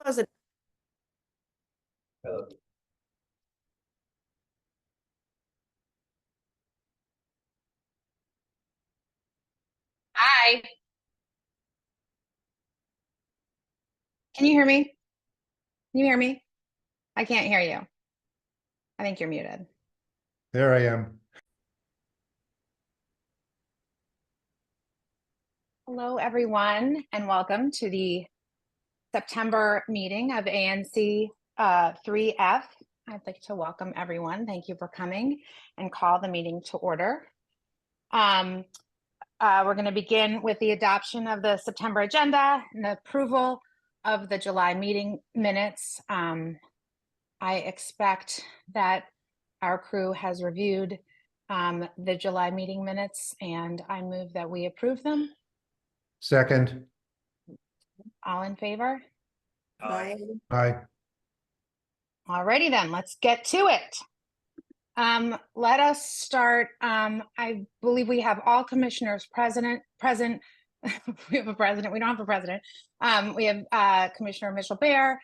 Was it? Hi, can you hear me? Can you hear me? I can't hear you. I think you're muted. There I am. Hello, everyone, and welcome to the September meeting of ANC3F. I'd like to welcome everyone. Thank you for coming and call the meeting to order. We're going to begin with the adoption of the September agenda and the approval of the July meeting minutes. I expect that our crew has reviewed the July meeting minutes, and I move that we approve them. Second. All in favor? Aye. Alrighty then, let's get to it. Let us start. I believe we have all commissioners present. We have a president. We don't have a president. We have Commissioner Mitchell Baer,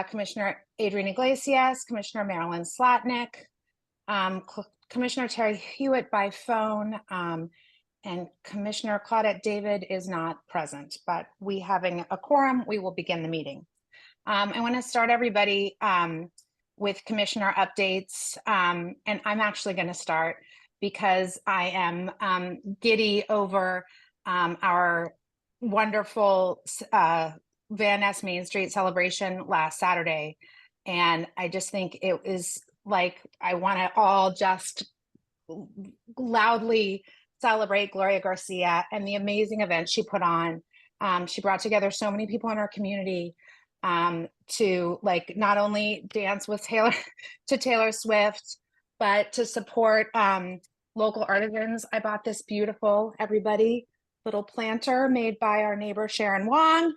Commissioner Adrian Iglesias, Commissioner Marilyn Slotnick, Commissioner Terry Hewitt by phone, and Commissioner Claudette David is not present, but we having a quorum, we will begin the meeting. I want to start everybody with commissioner updates, and I'm actually going to start because I am giddy over our wonderful Van Ness Main Street celebration last Saturday, and I just think it is like I want to all just loudly celebrate Gloria Garcia and the amazing event she put on. She brought together so many people in our community to like not only dance with Taylor Swift, but to support local artisans. I bought this beautiful, everybody, little planter made by our neighbor Sharon Wong.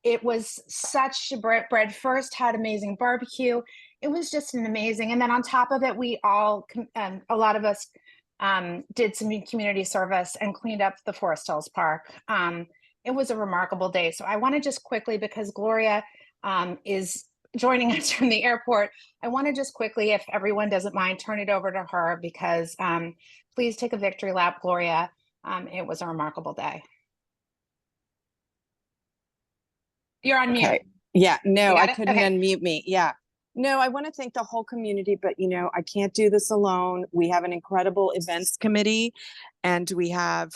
It was such bread first, had amazing barbecue. It was just an amazing. And then on top of it, we all, a lot of us did some community service and cleaned up the Forest Hills Park. It was a remarkable day. So I want to just quickly, because Gloria is joining us from the airport, I want to just quickly, if everyone doesn't mind, turn it over to her because please take a victory lap, Gloria. It was a remarkable day. You're on mute. Yeah, no, I couldn't Okay. unmute me. Yeah. No, I want to thank the whole community, but I can't do this alone. We have an incredible events committee and we have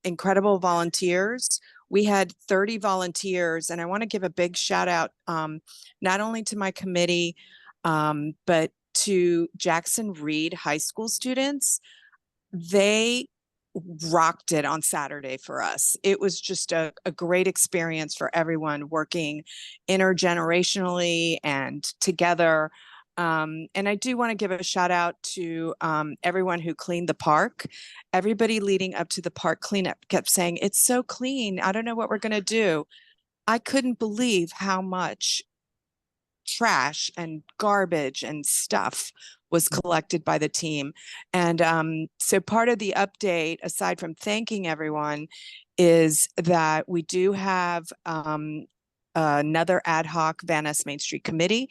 incredible volunteers. We had 30 volunteers, and I want to give a big shout out not only to my committee, but to Jackson Reed High School students. They rocked it on Saturday for us. It was just a great experience for everyone working intergenerationally and together. And I do want to give a shout out to everyone who cleaned the park. Everybody leading up to the park cleanup kept saying, "It's so clean. I don't know what we're going to do." I couldn't believe how much trash and garbage and stuff was collected by the team. And so part of the update, aside from thanking everyone, is that we do have another ad hoc Van Ness Main Street committee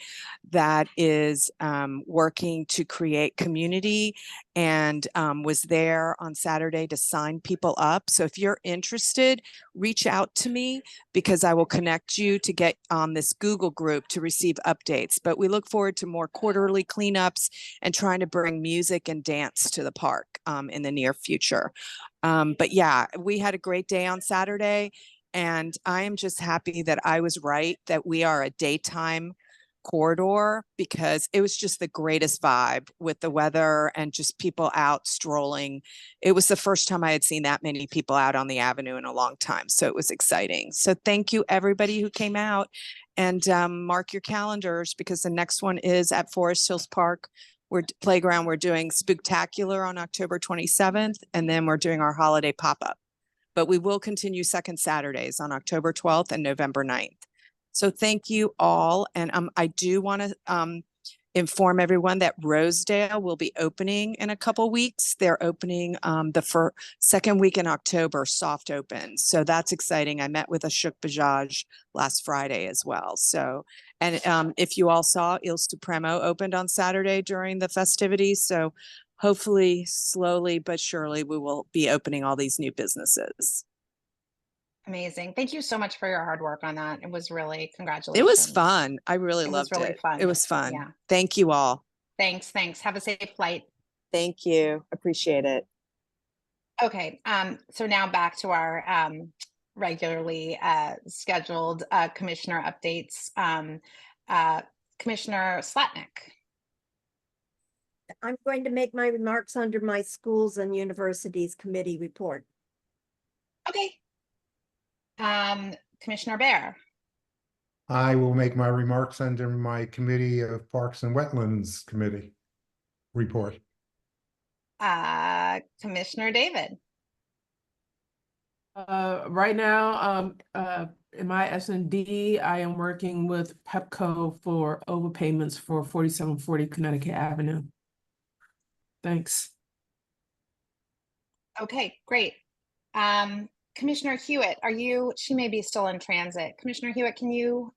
that is working to create community and was there on Saturday to sign people up. So if you're interested, reach out to me because I will connect you to get on this Google group to receive updates. But we look forward to more quarterly cleanups and trying to bring music and dance to the park in the near future. But yeah, we had a great day on Saturday. And I am just happy that I was right, that we are a daytime corridor, because it was just the greatest vibe with the weather and just people out strolling. It was the first time I had seen that many people out on the avenue in a long time. So it was exciting. So thank you everybody who came out, and mark your calendars because the next one is at Forest Hills Park. Playground. We're doing Spooktacular on October 27th, and then we're doing our holiday pop-up. But we will continue second Saturdays on October 12th and November 9th. So thank you all. And I do want to inform everyone that Rosedale will be opening in a couple weeks. They're opening the second week in October, soft open. So that's exciting. I met with Ashok Bajaj last Friday as well. So, and if you all saw, Il Supremo opened on Saturday during the festivities. So hopefully, slowly but surely, we will be opening all these new businesses. Amazing. Thank you so much for your hard work on that. It was really, It congratulations. was fun. I really It was loved really it. fun. It was fun. Yeah. Thank you all. Thanks. Have a safe flight. Thank you. Appreciate it. Okay, so now back to our regularly scheduled commissioner updates. Commissioner Slatnik. I'm going to make my remarks under my schools and universities committee report. Okay. Commissioner Bear. I will make my remarks under my Committee of Parks and Wetlands Committee report. Commissioner David. Right now, in my S&D, I am working with Pepco for overpayments for 4740 Connecticut Avenue. Thanks. Okay, great. Commissioner Hewitt, she may be still in transit. Commissioner Hewitt, can you,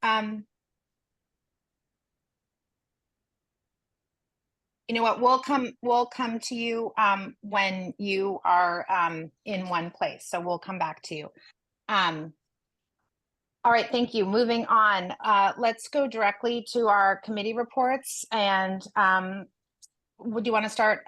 you know what, we'll come to you when you are in one place. So we'll come back to you. All right, thank you. Moving on, let's go directly to our committee reports. And would you want to start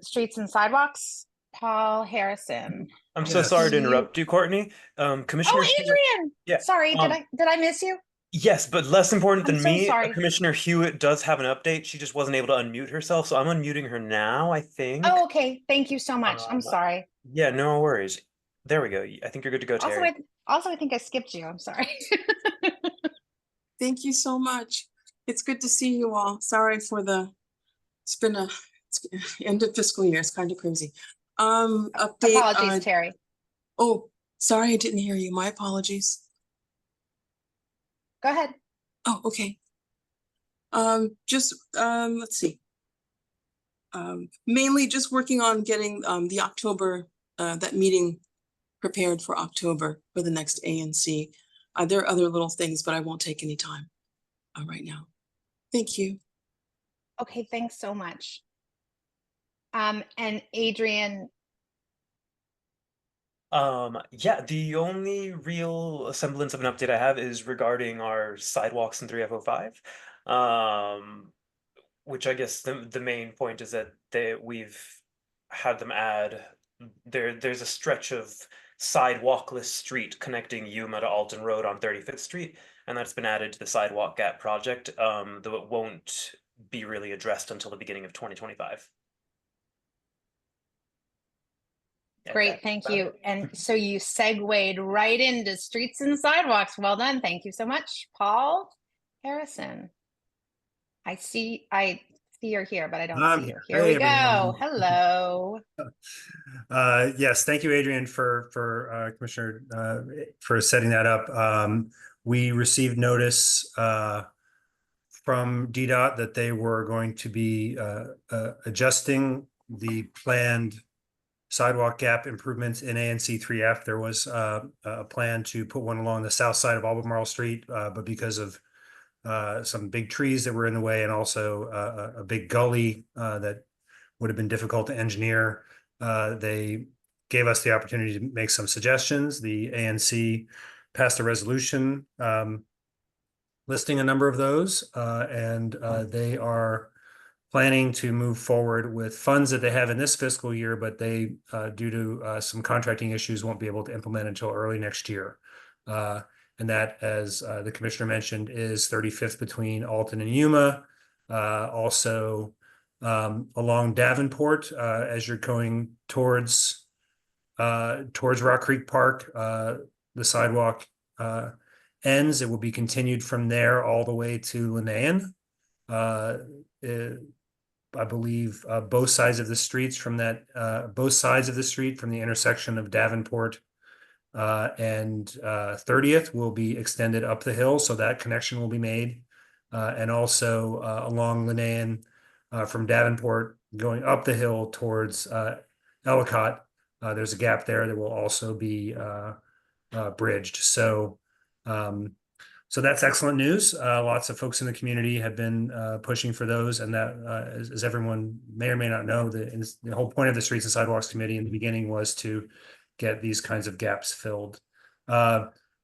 streets and sidewalks? Paul Harrison. I'm so Yes. sorry to interrupt you, Courtney. Commissioner Oh, Adrian. Yeah, Sorry, did I miss you? yes, but less important I'm than so me, sorry. Commissioner Hewitt does have an update. She just wasn't able to unmute herself, so I'm unmuting her now, I think. Oh, okay. Thank you so much. I'm Um, sorry. Yeah, no worries. There we go. I think you're good to go, Terry. Also, I think I skipped you. I'm sorry. Thank you so much. It's good to see you all. Sorry for it's been end of fiscal year. It's kind of crazy. Update. Apologies, Terry. Oh, sorry, I didn't hear you. My apologies. Go ahead. Oh, okay. Let's see. Mainly just working on getting the October, that meeting prepared for October for the next ANC. There are other little things, but I won't take any time right now. Thank you. Okay, thanks so much. And Adrian. Yeah, the only real semblance of an update I have is regarding our sidewalks in 3F05. Which I guess the main point is that we've had them add there's a stretch of sidewalkless street connecting Yuma to Alton Road on 35th Street, and that's been added to the sidewalk gap project, though it won't be really addressed until the beginning of 2025. Great, thank you. And so you segued right into streets and sidewalks. Well done. Thank you so much, Paul Harrison. I see you're here, but I don't see you. Here we go. Hello. Yes, thank you, Adrian, for Commissioner for setting that up. We received notice from DDOT that they were going to be adjusting the planned sidewalk gap improvements in ANC3F. There was a plan to put one along the south side of Albemarle Street, but because of some big trees that were in the way, and also a big gully that would have been difficult to engineer, they gave us the opportunity to make some suggestions. The ANC passed a resolution listing a number of those, and they are planning to move forward with funds that they have in this fiscal year, but they, due to some contracting issues, won't be able to implement until early next year. And that, as the commissioner mentioned, is 35th between Alton and Yuma. Also along Davenport, as you're going towards Rock Creek Park, the sidewalk ends. It will be continued from there all the way to Linnaean. I believe both sides of the streets from both sides of the street from the intersection of Davenport and 30th will be extended up the hill, so that connection will be made. and also along Linnaean from Davenport going up the hill towards Ellicott. There's a gap there that will also be bridged. So that's excellent news. Lots of folks in the community have been pushing for those, and that, as everyone may or may not know, the whole point of the Streets and Sidewalks Committee in the beginning was to get these kinds of gaps filled.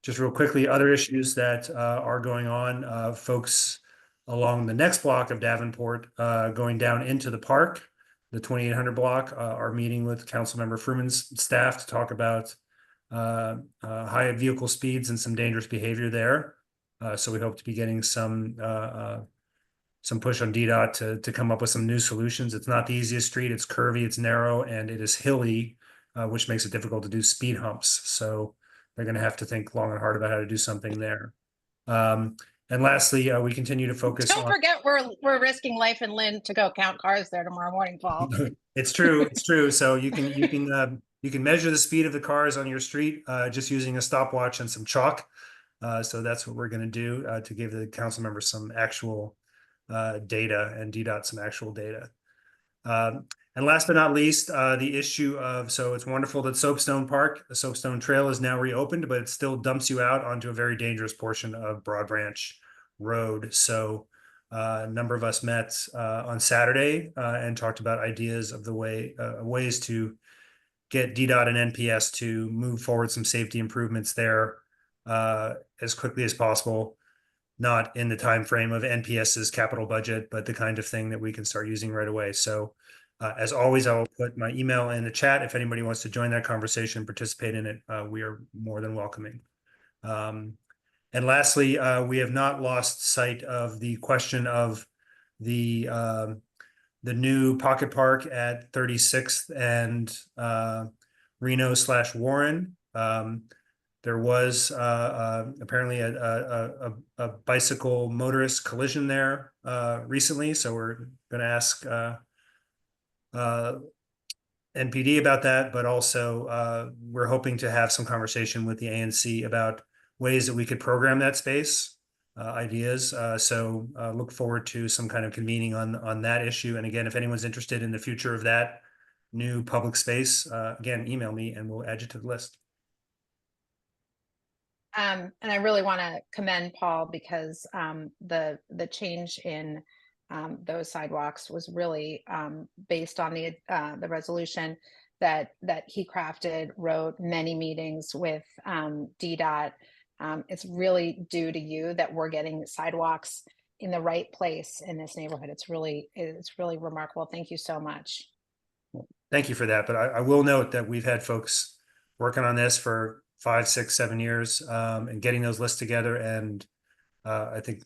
Just real quickly, other issues that are going on, folks along the next block of Davenport going down into the park, the 2800 block, are meeting with Councilmember Fruman's staff to talk about high vehicle speeds and some dangerous behavior there. So we hope to be getting some push on DDOT to come up with some new solutions. It's not the easiest street. It's curvy, it's narrow, and it is hilly, which makes it difficult to do speed humps. So they're going to have to think long and hard about how to do something there. And lastly, we continue to focus Don't on. forget, we're risking life and limb to go count cars there tomorrow morning, Paul. It's true. It's true. So you can measure the speed of the cars on your street just using a stopwatch and some chalk. So that's what we're going to do to give the council members some actual data and DDOT some actual data. And last but not least, the issue of, so it's wonderful that Soapstone Park, the Soapstone Trail is now reopened, but it still dumps you out onto a very dangerous portion of Broad Branch Road. So a number of us met on Saturday and talked about ideas of the ways to get DDOT and NPS to move forward some safety improvements there as quickly as possible, not in the time frame of NPS's capital budget, but the kind of thing that we can start using right away. So as always, I will put my email in the chat. If anybody wants to join that conversation and participate in it, we are more than welcoming. And lastly, we have not lost sight of the question of the new pocket park at 36th and Reno/Warren. There was apparently a bicycle motorist collision there recently, so we're going to ask NPD about that, but also we're hoping to have some conversation with the ANC about ways that we could program that space, ideas. So look forward to some kind of convening on that issue. And again, if anyone's interested in the future of that new public space, again, email me and we'll add you to the list. And I really want to commend Paul because the change in those sidewalks was really based on the resolution that he crafted, wrote many meetings with DDOT. It's really due to you that we're getting sidewalks in the right place in this neighborhood. It's really remarkable. Thank you so much. Thank you for that. But I will note that we've had folks working on this for 5, 6, 7 years and getting those lists together. And I think,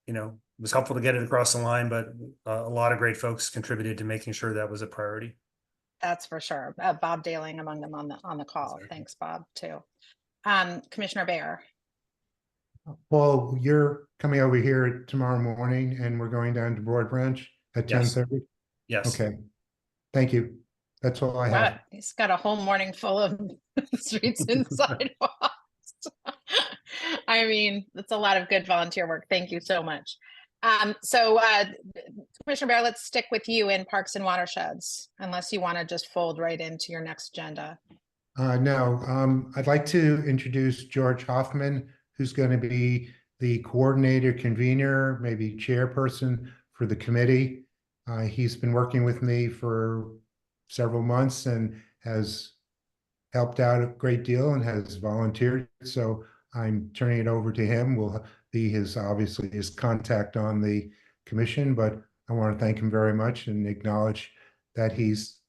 it was helpful to get it across the line, but a lot of great folks contributed to making sure that was a priority. That's for sure. Bob Daling among them on the call. Exactly. Thanks, Bob, too. Commissioner Baer. Paul, you're coming over here tomorrow morning and we're going down to Broad Branch at 10:30? Yes. Okay. Thank you. That's all I have. He's got a whole morning full of streets and sidewalks. I mean, that's a lot of good volunteer work. Thank you so much. So Commissioner Baer, let's stick with you in Parks and Watersheds, unless you want to just fold right into your next agenda. No, I'd like to introduce George Hoffman, who's going to be the coordinator, convener, maybe chairperson for the committee. He's been working with me for several months and has helped out a great deal and has volunteered. So I'm turning it over to him. Will be obviously his contact on the commission, but I want to thank him very much and acknowledge that he's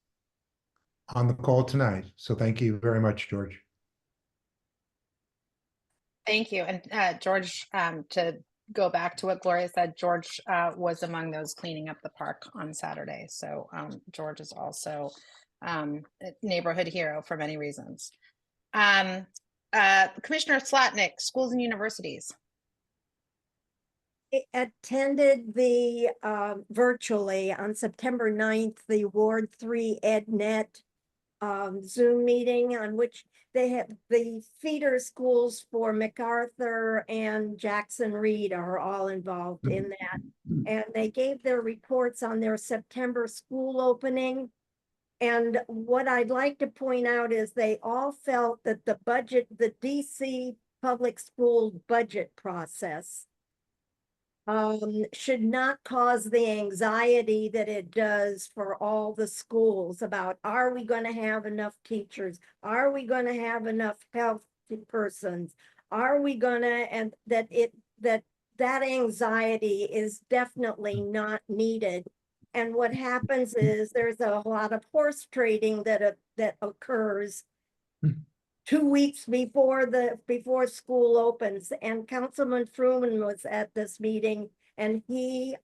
on the call tonight. So thank you very much, George. Thank you. And George, to go back to what Gloria said, George was among those cleaning up the park on Saturday. So George is also a neighborhood hero for many reasons. Commissioner Slatnik, schools and universities. I attended the virtually on September 9th, the Ward 3 EdNet Zoom meeting on which they have the feeder schools for MacArthur and Jackson Reed are all involved in that. And they gave their reports on their September school opening. And what I'd like to point out is they all felt that the budget, the DC public school budget process should not cause the anxiety that it does for all the schools about, are we going to have enough teachers? Are we going to have enough health persons? Are we going to, and that anxiety is definitely not needed. And what happens is there's a lot of horse trading that occurs 2 weeks before school opens, and Councilman Fruman was at this meeting, and he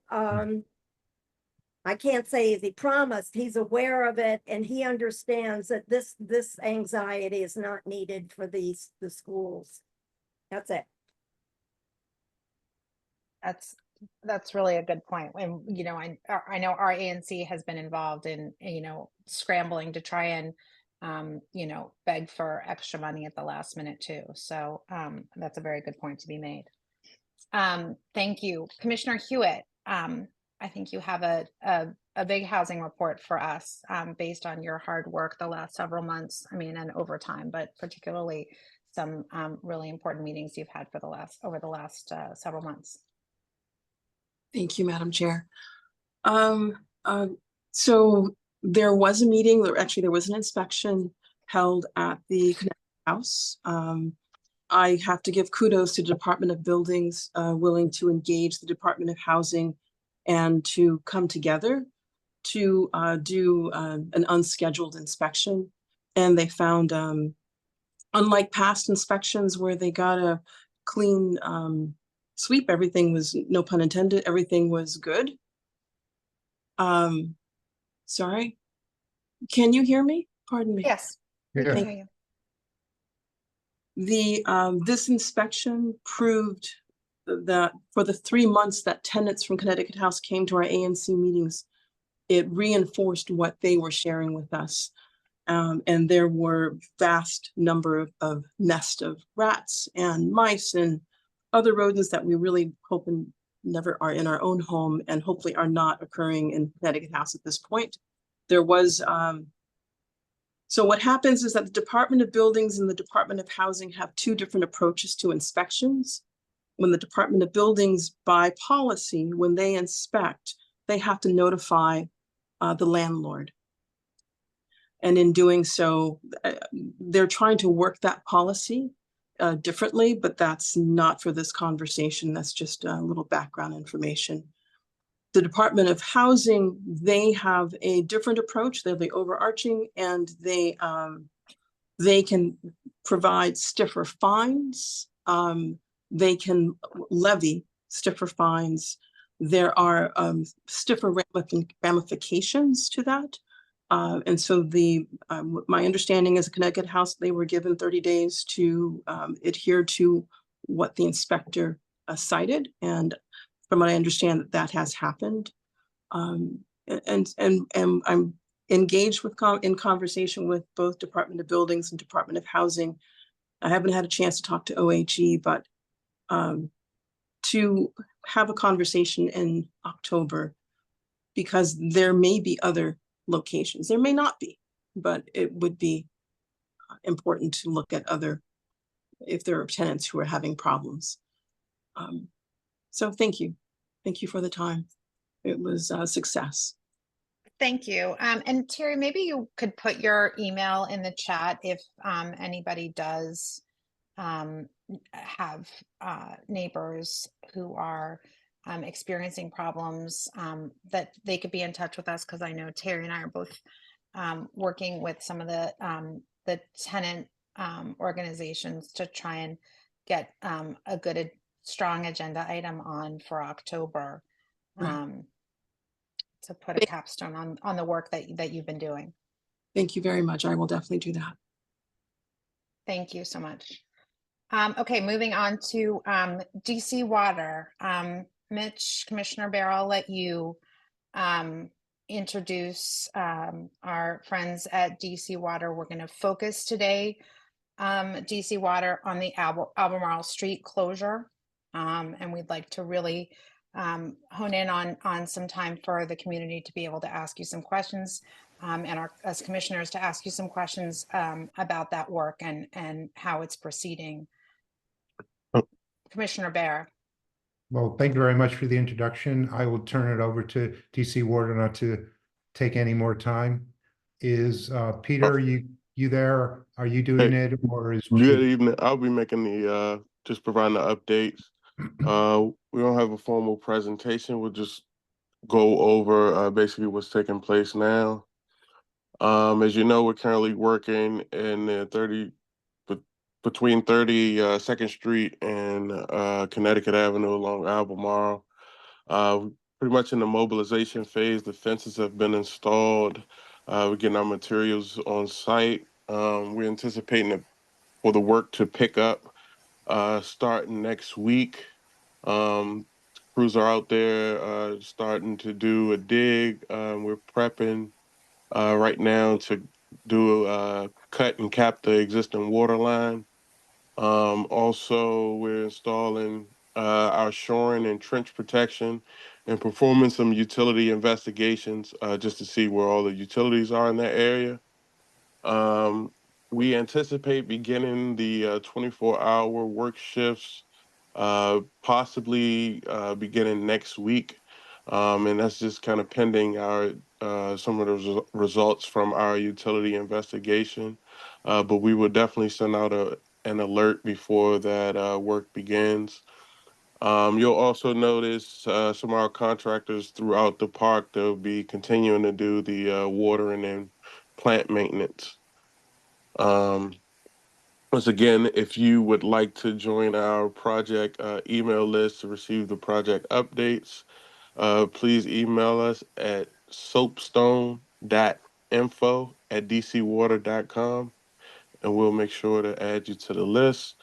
I can't say he promised, he's aware of it, and he understands that this anxiety is not needed for the schools. That's it. That's really a good point. And, you know, I know our ANC has been involved in, you know, scrambling to try and, you know, beg for extra money at the last minute too. So that's a very good point to be made. Thank you. Commissioner Hewitt, I think you have a big housing report for us based on your hard work the last several months. I mean, and over time, but particularly some really important meetings you've had for over the last several months. Thank you, Madam Chair. So there was a meeting, there was an inspection held at the Connecticut House. I have to give kudos to the Department of Buildings, willing to engage the Department of Housing and to come together to do an unscheduled inspection. And they found, unlike past inspections where they got a clean sweep, everything was, no pun intended, everything was good. Sorry, can you hear me? Pardon me. Yes, we Yeah. can hear you. This inspection proved that for the 3 months that tenants from Connecticut House came to our ANC meetings, it reinforced what they were sharing with us. And there were vast number of nests of rats and mice and other rodents that we really hope and never are in our own home, and hopefully are not occurring in Connecticut House at this point. There was, so what happens is that the Department of Buildings and the Department of Housing have 2 different approaches to inspections. When the Department of Buildings, by policy, when they inspect, they have to notify the landlord. And in doing so, they're trying to work that policy differently, but that's not for this conversation. That's just a little background information. The Department of Housing, they have a different approach. They're the overarching, and they can provide stiffer fines. They can levy stiffer fines. There are stiffer ramifications to that. And so my understanding is a Connecticut House, they were given 30 days to adhere to what the inspector cited. And from what I understand, that has happened. And I'm engaged in conversation with both Department of Buildings and Department of Housing. I haven't had a chance to talk to OHE, but to have a conversation in October, because there may be other locations. There may not be, but it would be important to look at if there are tenants who are having problems. So thank you. Thank you for the time. It was a success. Thank you. And Terry, maybe you could put your email in the chat if anybody does have neighbors who are experiencing problems, that they could be in touch with us, because I know Terry and I are both working with some of the tenant organizations to try and get a good, strong agenda item on for October, to put a capstone on the work that you've been doing. Thank you very much. I will definitely do that. Thank you so much. Okay, moving on to DC Water. Mitch, Commissioner Bear, I'll let you introduce our friends at DC Water. We're going to focus today, DC Water, on the Albemarle Street closure. And we'd like to really hone in on some time for the community to be able to ask you some questions, and as commissioners to ask you some questions about that work and how it's proceeding. Commissioner Bear. Well, thank you very much for the introduction. I will turn it over to DC Warder not to take any more time. Is Peter, you there? Are you doing it, or is Good evening. I'll be making the just providing the updates. We don't have a formal presentation. We'll just go over basically what's taking place now. As you know, we're currently working in the between 32nd Street and Connecticut Avenue along Albemarle. Pretty much in the mobilization phase. The fences have been installed. We're getting our materials on site. We're anticipating for the work to pick up starting next week. Crews are out there starting to do a dig. We're prepping right now to do cut and cap the existing water line. Also, we're installing our shoring and trench protection and performing some utility investigations just to see where all the utilities are in that area. We anticipate beginning the 24-hour work shifts possibly beginning next week. And that's just kind of pending our some of the results from our utility investigation. But we will definitely send out an alert before that work begins. You'll also notice some of our contractors throughout the park, they'll be continuing to do the watering and plant maintenance. Once again, if you would like to join our project email list to receive the project updates, please email us at soapstone.info@dcwater.com, and we'll make sure to add you to the list.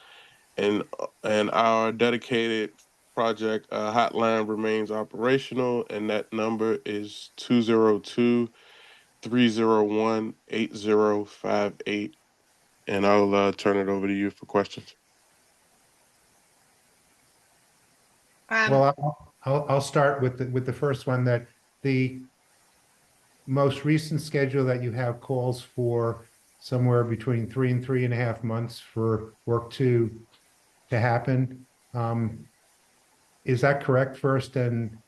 And our dedicated project hotline remains operational, and that number is 202-301-8058. And I'll turn it over to you for questions. Well, I'll start with the first one, that the most recent schedule that you have calls for somewhere between 3 and 3.5 months for work to happen. Is that correct first? And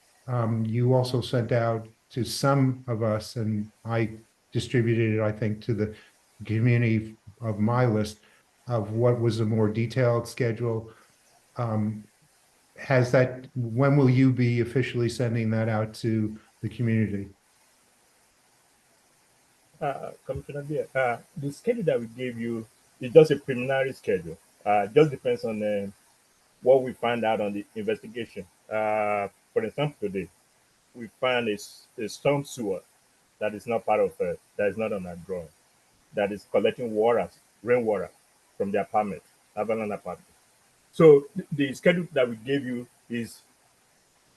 you also sent out to some of us, and I distributed it, I think, to the community of my list of what was a more detailed schedule. When will you be officially sending that out to the community? Commissioner Beer, the schedule that we gave you is just a preliminary schedule. Just depends on what we find out on the investigation. For example, today we found a storm sewer that is not part of that is not on our drawing, that is collecting water, rainwater from the apartment, Avalon apartment. So the schedule that we gave you is,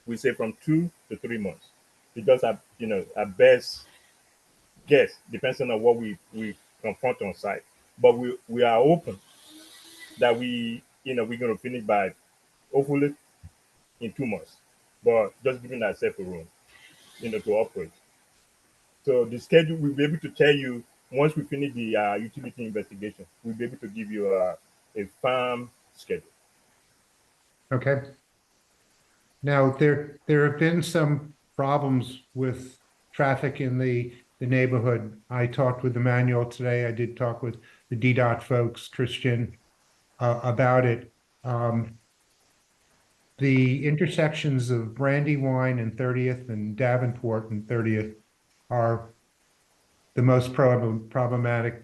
we say, from 2 to 3 months. It does have, our best guess, depends on what we confront on site. But we are open that we're going to finish by hopefully in 2 months. But just giving ourselves a room, to operate. So the schedule, we'll be able to tell you once we finish the utility investigation. We'll be able to give you a firm schedule. Okay. Now, there have been some problems with traffic in the neighborhood. I talked with Emmanuel today. I did talk with the DDOT folks, Christian, about it. The intersections of Brandywine and 30th and Davenport and 30th are the most problematic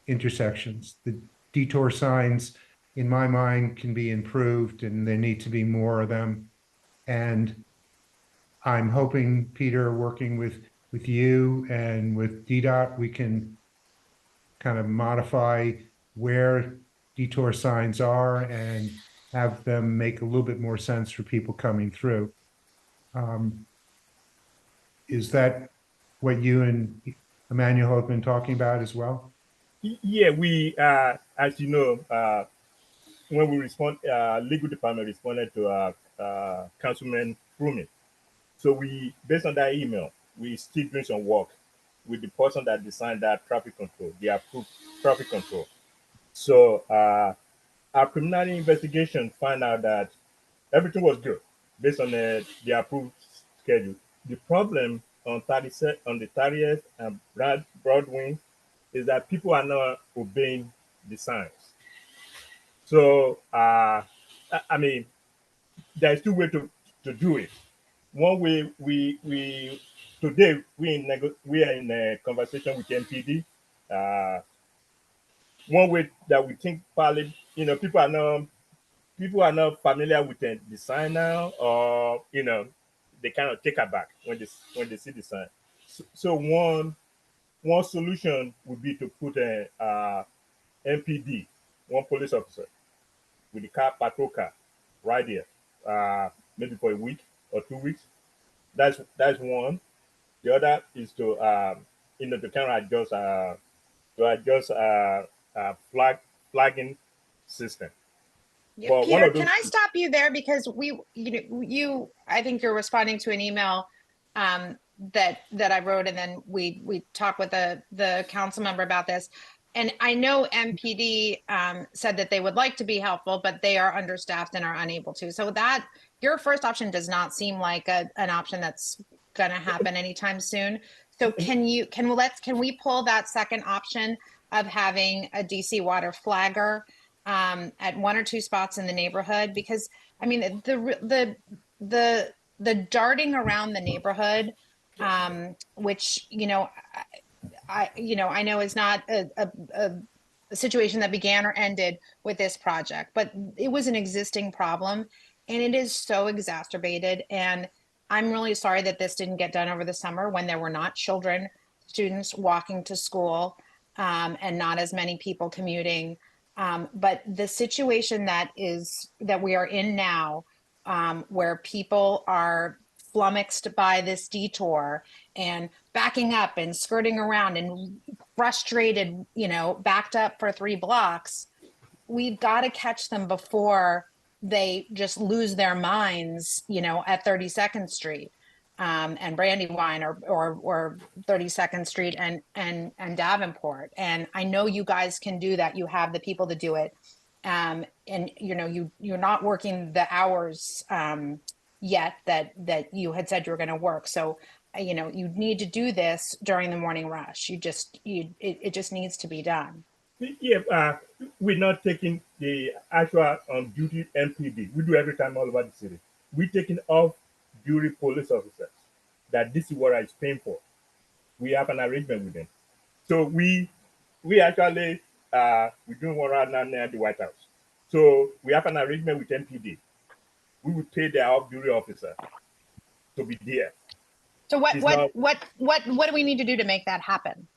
intersections. The detour signs, in my mind, can be improved, and there need to be more of them. And I'm hoping, Peter, working with you and with DDOT, we can kind of modify where detour signs are and have them make a little bit more sense for people coming through. Is that what you and Emmanuel have been talking about as well? Yeah, we, as you know, when we respond, legal department responded to Councilman Frumin. So we, based on that email, we still doing some work with the person that designed that traffic control, the approved traffic control. So our preliminary investigation found out that everything was good based on the approved schedule. The problem on the 30th and Broadway is that people are not obeying the signs. So I mean, there's two ways to do it. One way we today we are in a conversation with MPD. One way that we think probably people are not familiar with the design now, or they kind of take aback when they see the sign. So one solution would be to put a MPD, one police officer with the patrol car right there, maybe for a week or 2 weeks. That's one. The other is to to kind of adjust flagging system. Yeah, But one Peter, of those, can I stop you there because I think you're responding to an email that I wrote, and then we talked with the council member about this. And I know MPD said that they would like to be helpful, but they are understaffed and are unable to. So that your first option does not seem like an option that's going to happen anytime soon. So can we pull that second option of having a DC water flagger at one or two spots in the neighborhood? Because I mean the darting around the neighborhood, which I know is not a situation that began or ended with this project, but it was an existing problem, and it is so exacerbated. And I'm really sorry that this didn't get done over the summer when there were not students walking to school, and not as many people commuting. But the situation that we are in now, where people are flummoxed by this detour and backing up and skirting around and frustrated, backed up for 3 blocks, we've got to catch them before they just lose their minds, at 32nd Street and Brandywine or 32nd Street and Davenport. And I know you guys can do that. You have the people to do it. And you're not working the hours yet that you had said you were going to work. So you need to do this during the morning rush. It just needs to be done. yeah, we're not taking the actual on duty MPD. We do every time all over the city. We're taking off duty police officers that this is what is paying for. We have an arrangement with them. So we actually we're doing one right now near the White House. So we have an arrangement with MPD. We would pay their off duty officer to be there. So what do we need to do to make that happen?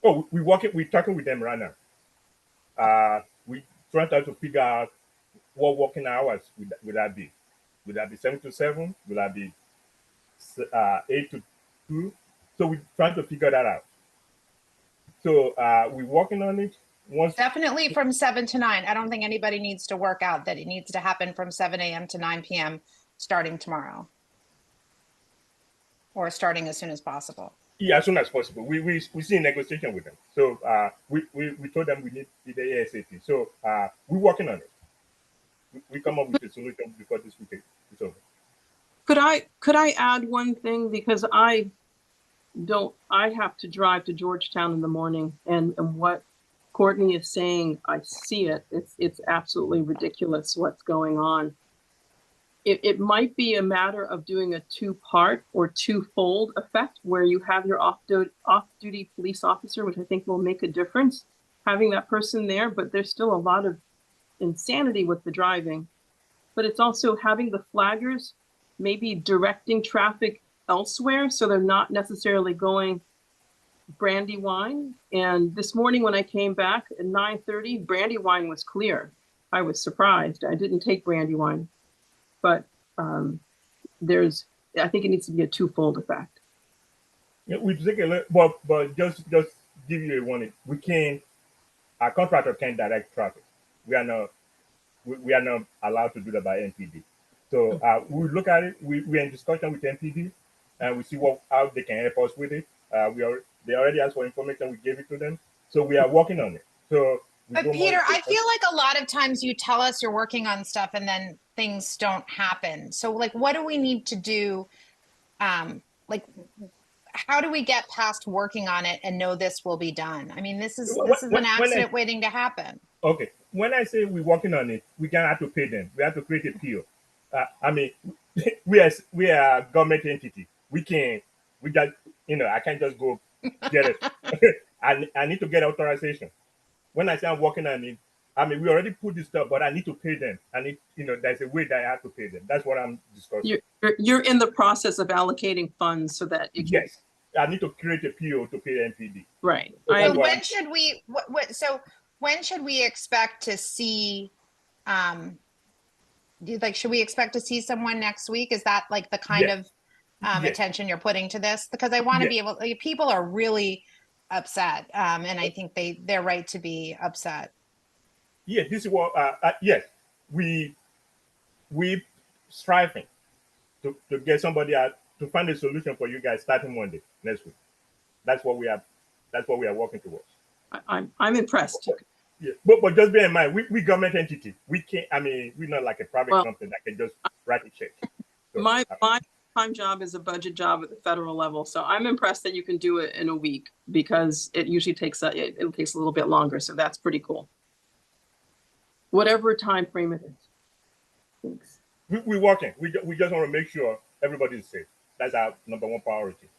Oh, we're talking with them right now. We trying to figure out what working hours would that be. Would that be 7 to 7? Would that be 8 to 2? So we're trying to figure that out. So we're working on it. Definitely from 7 to 9. I don't think anybody needs to work out that it needs to happen from 7 a.m. to 9 p.m. starting tomorrow, or starting as soon as possible. Yeah, as soon as possible. We see negotiation with them. So we told them we need the ASAP. So we're working on it. We come up with a solution before this week is over. Could I add one thing, because I have to drive to Georgetown in the morning, and what Courtney is saying, I see it. It's absolutely ridiculous what's going on. It might be a matter of doing a 2-part or 2-fold effect, where you have your off-duty police officer, which I think will make a difference, having that person there, but there's still a lot of insanity with the driving. But it's also having the flaggers maybe directing traffic elsewhere, so they're not necessarily going Brandywine. And this morning when I came back at 9:30, Brandywine was clear. I was surprised. I didn't take Brandywine, but I think it needs to be a 2-fold effect. Yeah, we take a look, but just give you a warning. We can't. Our contractor can't direct traffic. We are not. We are not allowed to do that by NPD. So we look at it. We're in discussion with NPD, and we see how they can help us with it. They already asked for information. We gave it to them. So we are working on it. So we But don't want Peter, to- I feel like a lot of times you tell us you're working on stuff and then things don't happen. So like, what do we need to do? Like, how do we get past working on it and know this will be done? I mean, this is an accident waiting to happen. Okay, when I say we're working on it, we can have to pay them. We have to create a PO. I mean, we are a government entity. We can we just I can't just go get it. I need to get authorization. When I say I'm working on it, I mean we already put this stuff, but I need to pay them. I need there's a way that I have to pay them. That's what I'm discussing. You're in the process of allocating funds so that it can, Yes, I need to create a PO to pay NPD. right. So when should we? So when should we expect to see? Should we expect to see someone next week? Is that like the kind of attention you're putting to this? Because I want to be able. People are really upset, and I think they're right to be upset. Yeah, this is what. Yes, we striving to get somebody out to find a solution for you guys starting Monday next week. That's what we are working towards. I'm impressed. Yeah, but just bear in mind, we government entity. We can't. I mean, we're not like a private company that can just write a check. So, my time job is a budget job at the federal level, so I'm impressed that you can do it in a week because it usually takes it takes a little bit longer. So that's pretty cool. Whatever time frame it is. Thanks. We're working. We just want to make sure everybody is safe. That's our number one priority.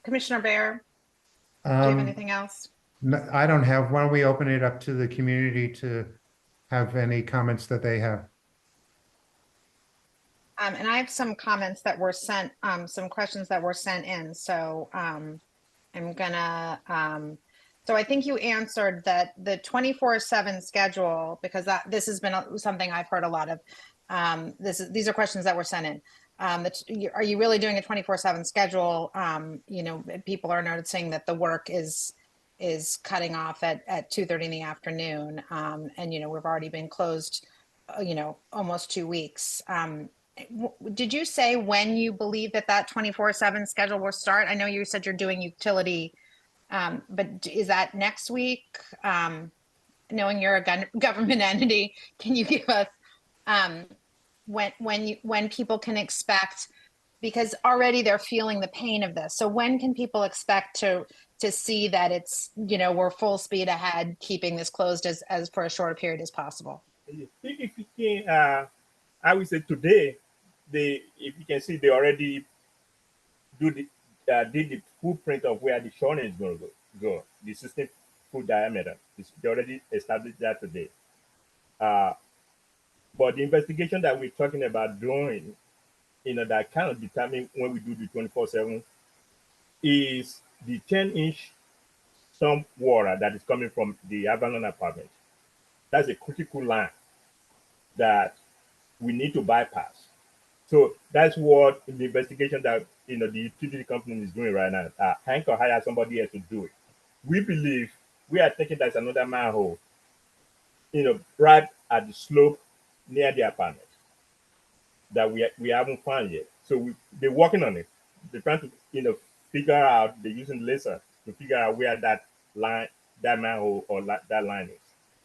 Commissioner Bear, do you have anything else? No, I don't have. Why don't we open it up to the community to have any comments that they have? And I have some comments that were sent, some questions that were sent in. So I'm gonna, so I think you answered that the 24/7 schedule, because this has been something I've heard a lot of. These are questions that were sent in. Are you really doing a 24/7 schedule? People are noticing that the work is cutting off at 2:30 in the afternoon. And we've already been closed, almost 2 weeks. Did you say when you believe that 24/7 schedule will start? I know you said you're doing utility, but is that next week? Knowing you're a government entity, can you give us when people can expect, because already they're feeling the pain of this. So when can people expect to see that it's, we're full speed ahead, keeping this closed as for a short period as possible? If you can, I would say today, if you can see, they already did the footprint of where the shortage is going to go, the 16-foot diameter. They already established that today. But the investigation that we're talking about doing, that kind of determine when we do the 24/7 is the 10-inch storm water that is coming from the Avalon apartment. That's a critical line that we need to bypass. So that's what the investigation that the utility company is doing right now. Hank or hire somebody else to do it. We believe we are thinking there's another manhole, right at the slope near the apartment that we haven't found yet. So they're working on it. They're trying to figure out. They're using laser to figure out where that line, that manhole or that line is.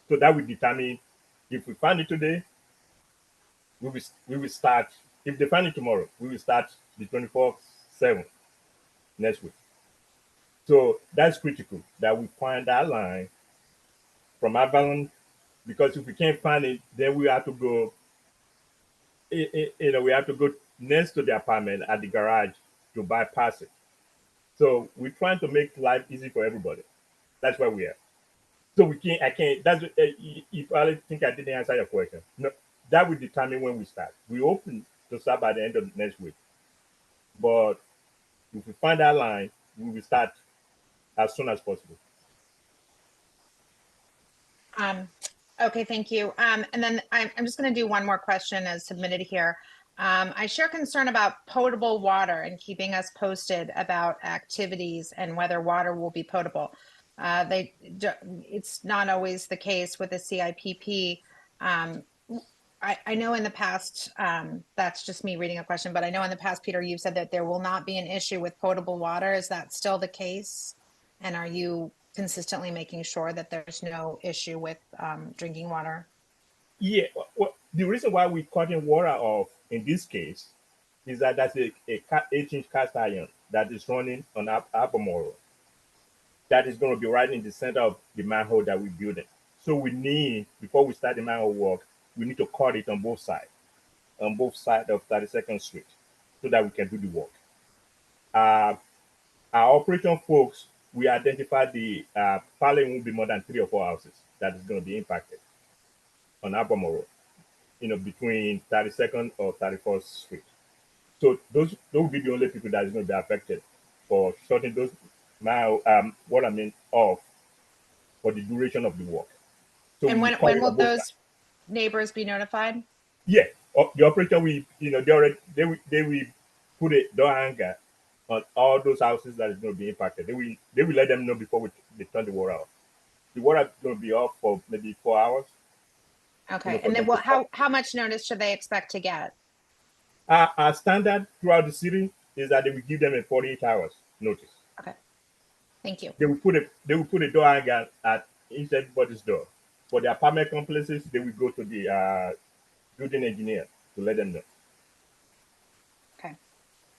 So that will determine if we find it today. We will start. If they find it tomorrow, we will start the 24/7 next week. So that's critical that we find that line from Avalon, because if we can't find it, then we have to go. We have to go next to the apartment at the garage to bypass it. So we're trying to make life easy for everybody. That's where we are. So we can't. I can't. That's. You probably think I didn't answer your question. No, that will determine when we start. We open to start by the end of next week. But if we find that line, we will start as soon as possible. Okay, thank you. And then I'm just going to do one more question as submitted here. I share concern about potable water and keeping us posted about activities and whether water will be potable. It's not always the case with the CIPP. I know in the past, that's just me reading a question, but I know in the past, Peter, you've said that there will not be an issue with potable water. Is that still the case? And are you consistently making sure that there's no issue with drinking water? Yeah, well, the reason why we're cutting water off in this case is that that's a 8-inch cast iron that is running on Albemarle. That is going to be right in the center of the manhole that we're building. So we need, before we start the manhole work, we need to cut it on both sides of 32nd Street, so that we can do the work. Our operation folks, we identified the probably won't be more than 3 or 4 houses that is going to be impacted on Albemarle, between 32nd or 31st Street. So those will be the only people that is going to be affected for shutting those off for the duration of the work. So And we when will both those sides. neighbors be notified? Yeah, the operator they will put a door hanger on all those houses that is going to be impacted. They will let them know before they turn the water off. The water is going to be off for maybe 4 hours. Okay, For and then them to stop. how much notice should they expect to get? Our standard throughout the city is that they will give them a 48 hours notice. Okay, thank you. They will put a door hanger at each everybody's door. For the apartment complexes, they will go to the building engineer to let them know. Okay.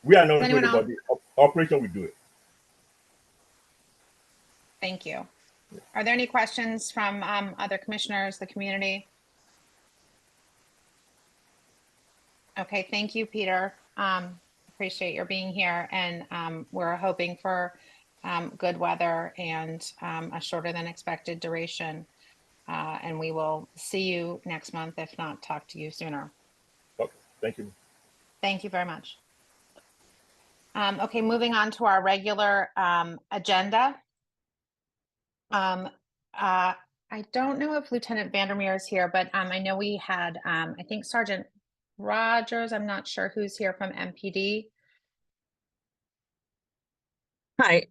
We are not Does doing anyone it, but the operation will do it. Thank you. Are there any questions from other commissioners, the community? Okay, thank you, Peter. Appreciate your being here, and we're hoping for good weather and a shorter than expected duration. And we will see you next month, if not talk to you sooner. Okay, thank you. Thank you very much. Okay, moving on to our regular agenda. I don't know if Lieutenant Vandermeer is here, but I know we had, I think Sergeant Rogers, I'm not sure who's here from MPD. Hi,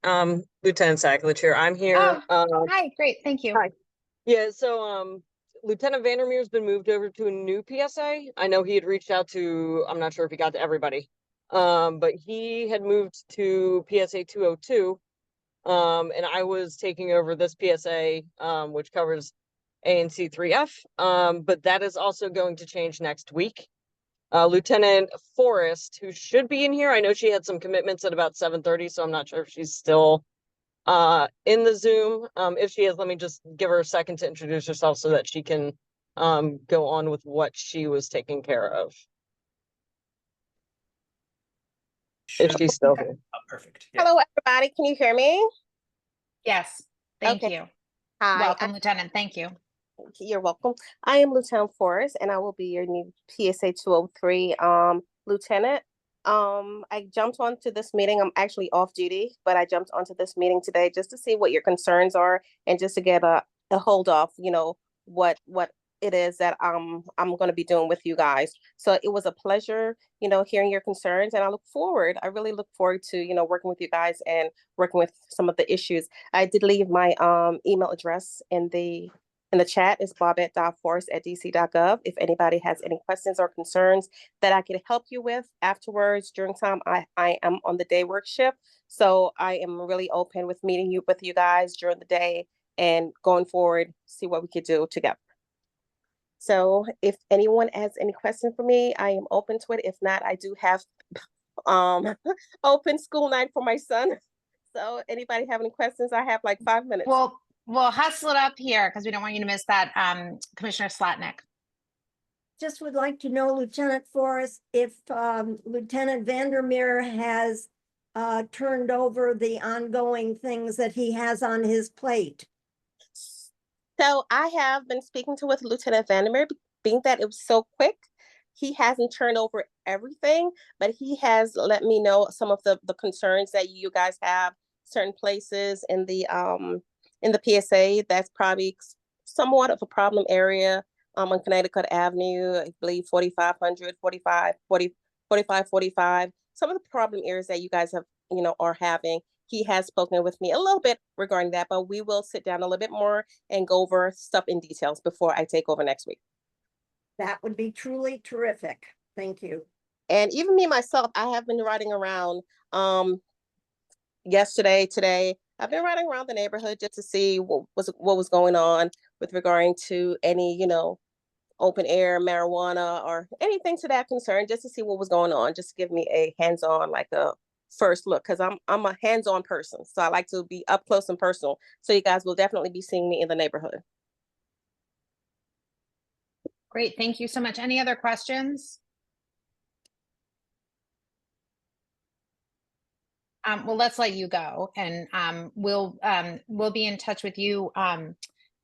Lieutenant Sacklich here. I'm here. Hi, great, thank you. Hi. Yeah, so Lieutenant Vandermeer's been moved over to a new PSA. I know he had reached out to, I'm not sure if he got to everybody, but he had moved to PSA 202. And I was taking over this PSA, which covers ANC3F. But that is also going to change next week. Lieutenant Forrest, who should be in here. I know she had some commitments at about 7:30, so I'm not sure if she's still in the Zoom. If she is, let me just give her a second to introduce herself so that she can go on with what she was taking care of. If she's still here. Perfect. Yeah. Hello, everybody. Can you hear me? Yes, thank Okay. you. Hi. Welcome, Lieutenant, thank you. You're welcome. I am Lieutenant Forrest, and I will be your new PSA 203 lieutenant. I jumped onto this meeting. I'm actually off duty, but I jumped onto this meeting today just to see what your concerns are and just to get a hold of, what it is that I'm going to be doing with you guys. So it was a pleasure, hearing your concerns, and I really look forward to, working with you guys and working with some of the issues. I did leave my email address in the chat. Is bobette.forrest@dc.gov. If anybody has any questions or concerns that I can help you with afterwards during time, I am on the day work shift. So I am really open with meeting with you guys during the day and going forward, see what we could do together. So if anyone has any questions for me, I am open to it. If not, I do have open school night for my son. So anybody have any questions? I have like 5 minutes. We'll hustle it up here because we don't want you to miss that. Commissioner Slatnick. Just would like to know, Lieutenant Forrest, if Lieutenant Vandermeer has turned over the ongoing things that he has on his plate. So I have been speaking with Lieutenant Vandermeer, being that it was so quick. He hasn't turned over everything, but he has let me know some of the concerns that you guys have, certain places in the PSA that's probably somewhat of a problem area on Connecticut Avenue, I believe 4500, 4545. Some of the problem areas that you guys have, are having. He has spoken with me a little bit regarding that, but we will sit down a little bit more and go over stuff in details before I take over next week. That would be truly terrific. Thank you. And even me myself, I have been riding around yesterday, today. I've been riding around the neighborhood just to see what was going on with regarding to any, open air marijuana or anything to that concern, just to see what was going on, just to give me a hands-on, like a first look, because I'm a hands-on person, so I like to be up close and personal. So you guys will definitely be seeing me in the neighborhood. Great, thank you so much. Any other questions? Well, let's let you go, and we'll be in touch with you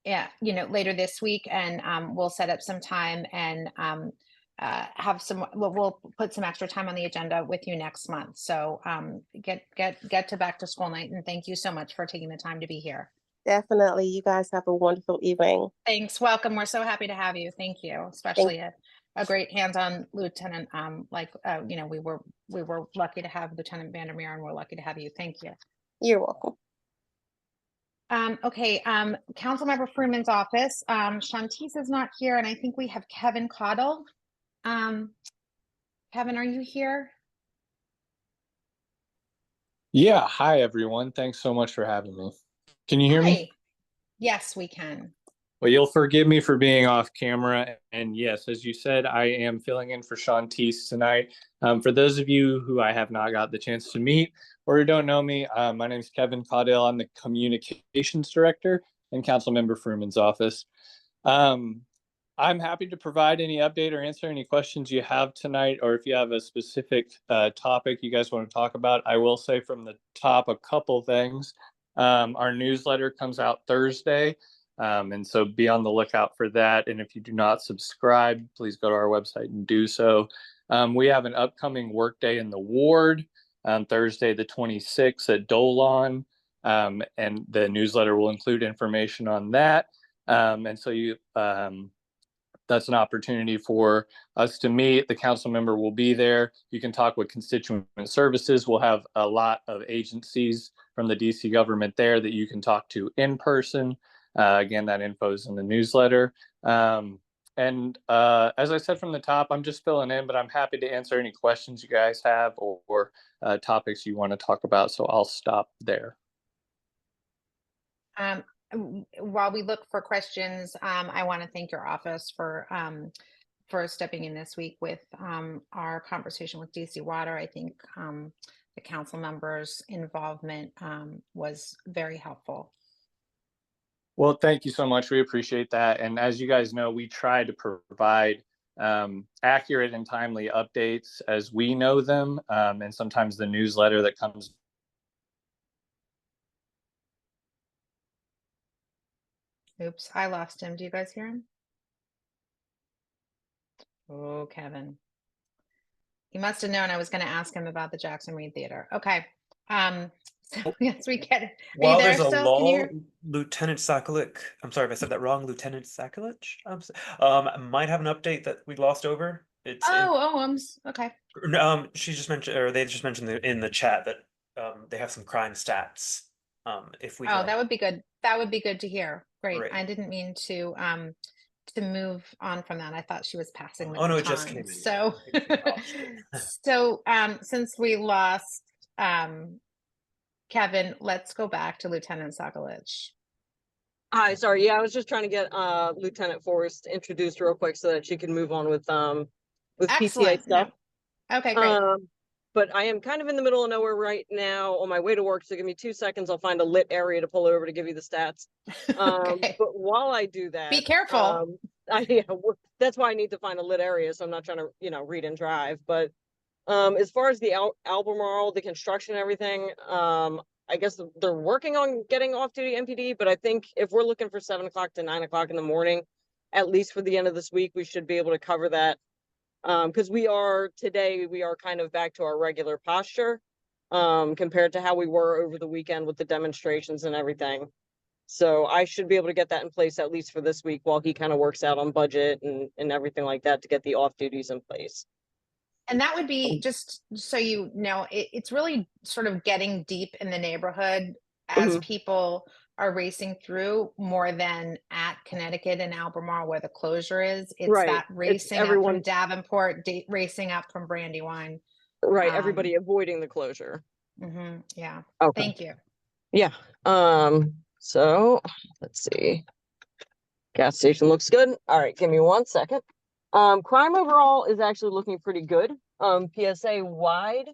yeah, later this week, and we'll set up some time and have some, we'll put some extra time on the agenda with you next month. So get to back to school night, and thank you so much for taking the time to be here. Definitely. You guys have a wonderful evening. Thanks. Welcome. We're so happy to have you. Thank you. Especially a great hands-on lieutenant. We were lucky to have Lieutenant Vandermeer, and we're lucky to have you. Thank you. You're welcome. Okay, Councilmember Freeman's office. Shantice is not here, and I think we have Kevin Caudill. Kevin, are you here? Yeah, hi everyone. Thanks so much for having me. Can you hear me? Yes, we can. Well, you'll forgive me for being off camera. And yes, as you said, I am filling in for Shantice tonight. For those of you who I have not got the chance to meet or who don't know me, my name is Kevin Caudill. I'm the Communications Director in Councilmember Freeman's office. I'm happy to provide any update or answer any questions you have tonight, or if you have a specific topic you guys want to talk about. I will say from the top a couple things. Our newsletter comes out Thursday, and so be on the lookout for that. And if you do not subscribe, please go to our website and do so. We have an upcoming workday in the ward on Thursday the 26th at Dolan, and the newsletter will include information on that. And so that's an opportunity for us to meet. The council member will be there. You can talk with constituent services. We'll have a lot of agencies from the DC government there that you can talk to in person. Again, that info is in the newsletter. And as I said from the top, I'm just filling in, but I'm happy to answer any questions you guys have or topics you want to talk about. So I'll stop there. While we look for questions, I want to thank your office for stepping in this week with our conversation with DC Water. I think the council members' involvement was very helpful. Well, thank you so much. We appreciate that. And as you guys know, we try to provide accurate and timely updates as we know them. And sometimes the newsletter that comes. Oops, I lost him. Do you guys hear him? Oh, Kevin. He must have known I was going to ask him about the Jackson Reed Theater. Okay. So yes, we get it. While there's a lull, Lieutenant Sakalich, I'm sorry if I said that wrong, Lieutenant Sakalich, might have an update that we glossed over. It's okay. She just mentioned, or they just mentioned in the chat that they have some crime stats. If we that would be good. That would be good to hear. Great. Great. I didn't mean to move on from that. I thought she was passing the no, baton. it just came in. So since we lost Kevin, let's go back to Lieutenant Sakalich. Hi, sorry. Yeah, I was just trying to get Lieutenant Forrest introduced real quick so that she can move on with PTA stuff. No. Okay, great. But I am kind of in the middle of nowhere right now on my way to work, so give me 2 seconds. I'll find a lit area to pull over to give you the stats. Okay. But while I do that, be careful. That's why I need to find a lit area, so I'm not trying to, read and drive. But as far as the Albemarle, the construction and everything, I guess they're working on getting off-duty MPD, but I think if we're looking for 7 o'clock to 9 o'clock in the morning, at least for the end of this week, we should be able to cover that. Because we are kind of back to our regular posture compared to how we were over the weekend with the demonstrations and everything. So I should be able to get that in place at least for this week while he kind of works out on budget and everything like that to get the off duties in place. And that would be, just so you know, it's really sort of getting deep in the neighborhood as Mhm. people are racing through, more than at Connecticut and Albemarle where the closure is. It's Right. that It's racing up from everyone, Davenport, racing up from Brandywine. right, everybody avoiding the closure. Yeah. Okay. Thank you. Yeah. So let's see. Gas station looks good. All right, give me 1 second. Crime overall is actually looking pretty good. PSA wide.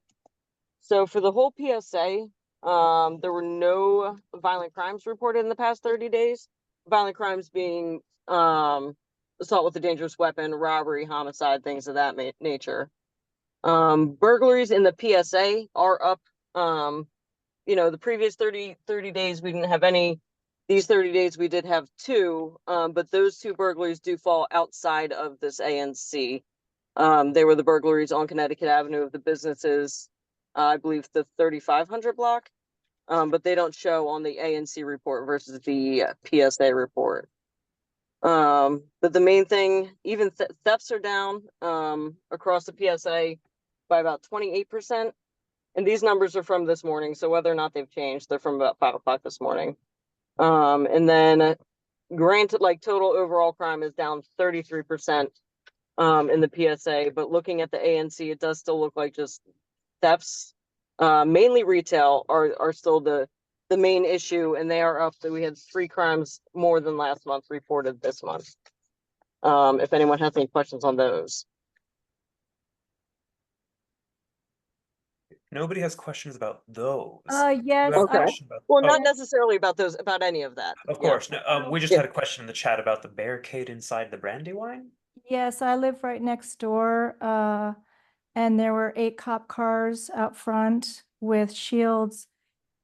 So for the whole PSA, there were no violent crimes reported in the past 30 days. Violent crimes being assault with a dangerous weapon, robbery, homicide, things of that nature. Burglaries in the PSA are up. The previous 30 days we didn't have any. These 30 days we did have 2, but those 2 burglaries do fall outside of this ANC. They were the burglaries on Connecticut Avenue of the businesses, I believe the 3500 block, but they don't show on the ANC report versus the PSA report. But the main thing, even thefts are down across the PSA by about 28%. And these numbers are from this morning, so whether or not they've changed, they're from about 5 o'clock this morning. And then granted, like total overall crime is down 33% in the PSA, but looking at the ANC, it does still look like just thefts, mainly retail, are still the main issue, and they are up. So we had 3 crimes more than last month reported this month. If anyone has any questions on those. Nobody has questions about those. Yes, You have a Okay. question about, Well, oh, not necessarily about those, about any of that. of Yeah. course. No, we just Yeah. had a question in the chat about the barricade inside the Brandywine. yes, I live right next door, and there were 8 cop cars out front with shields,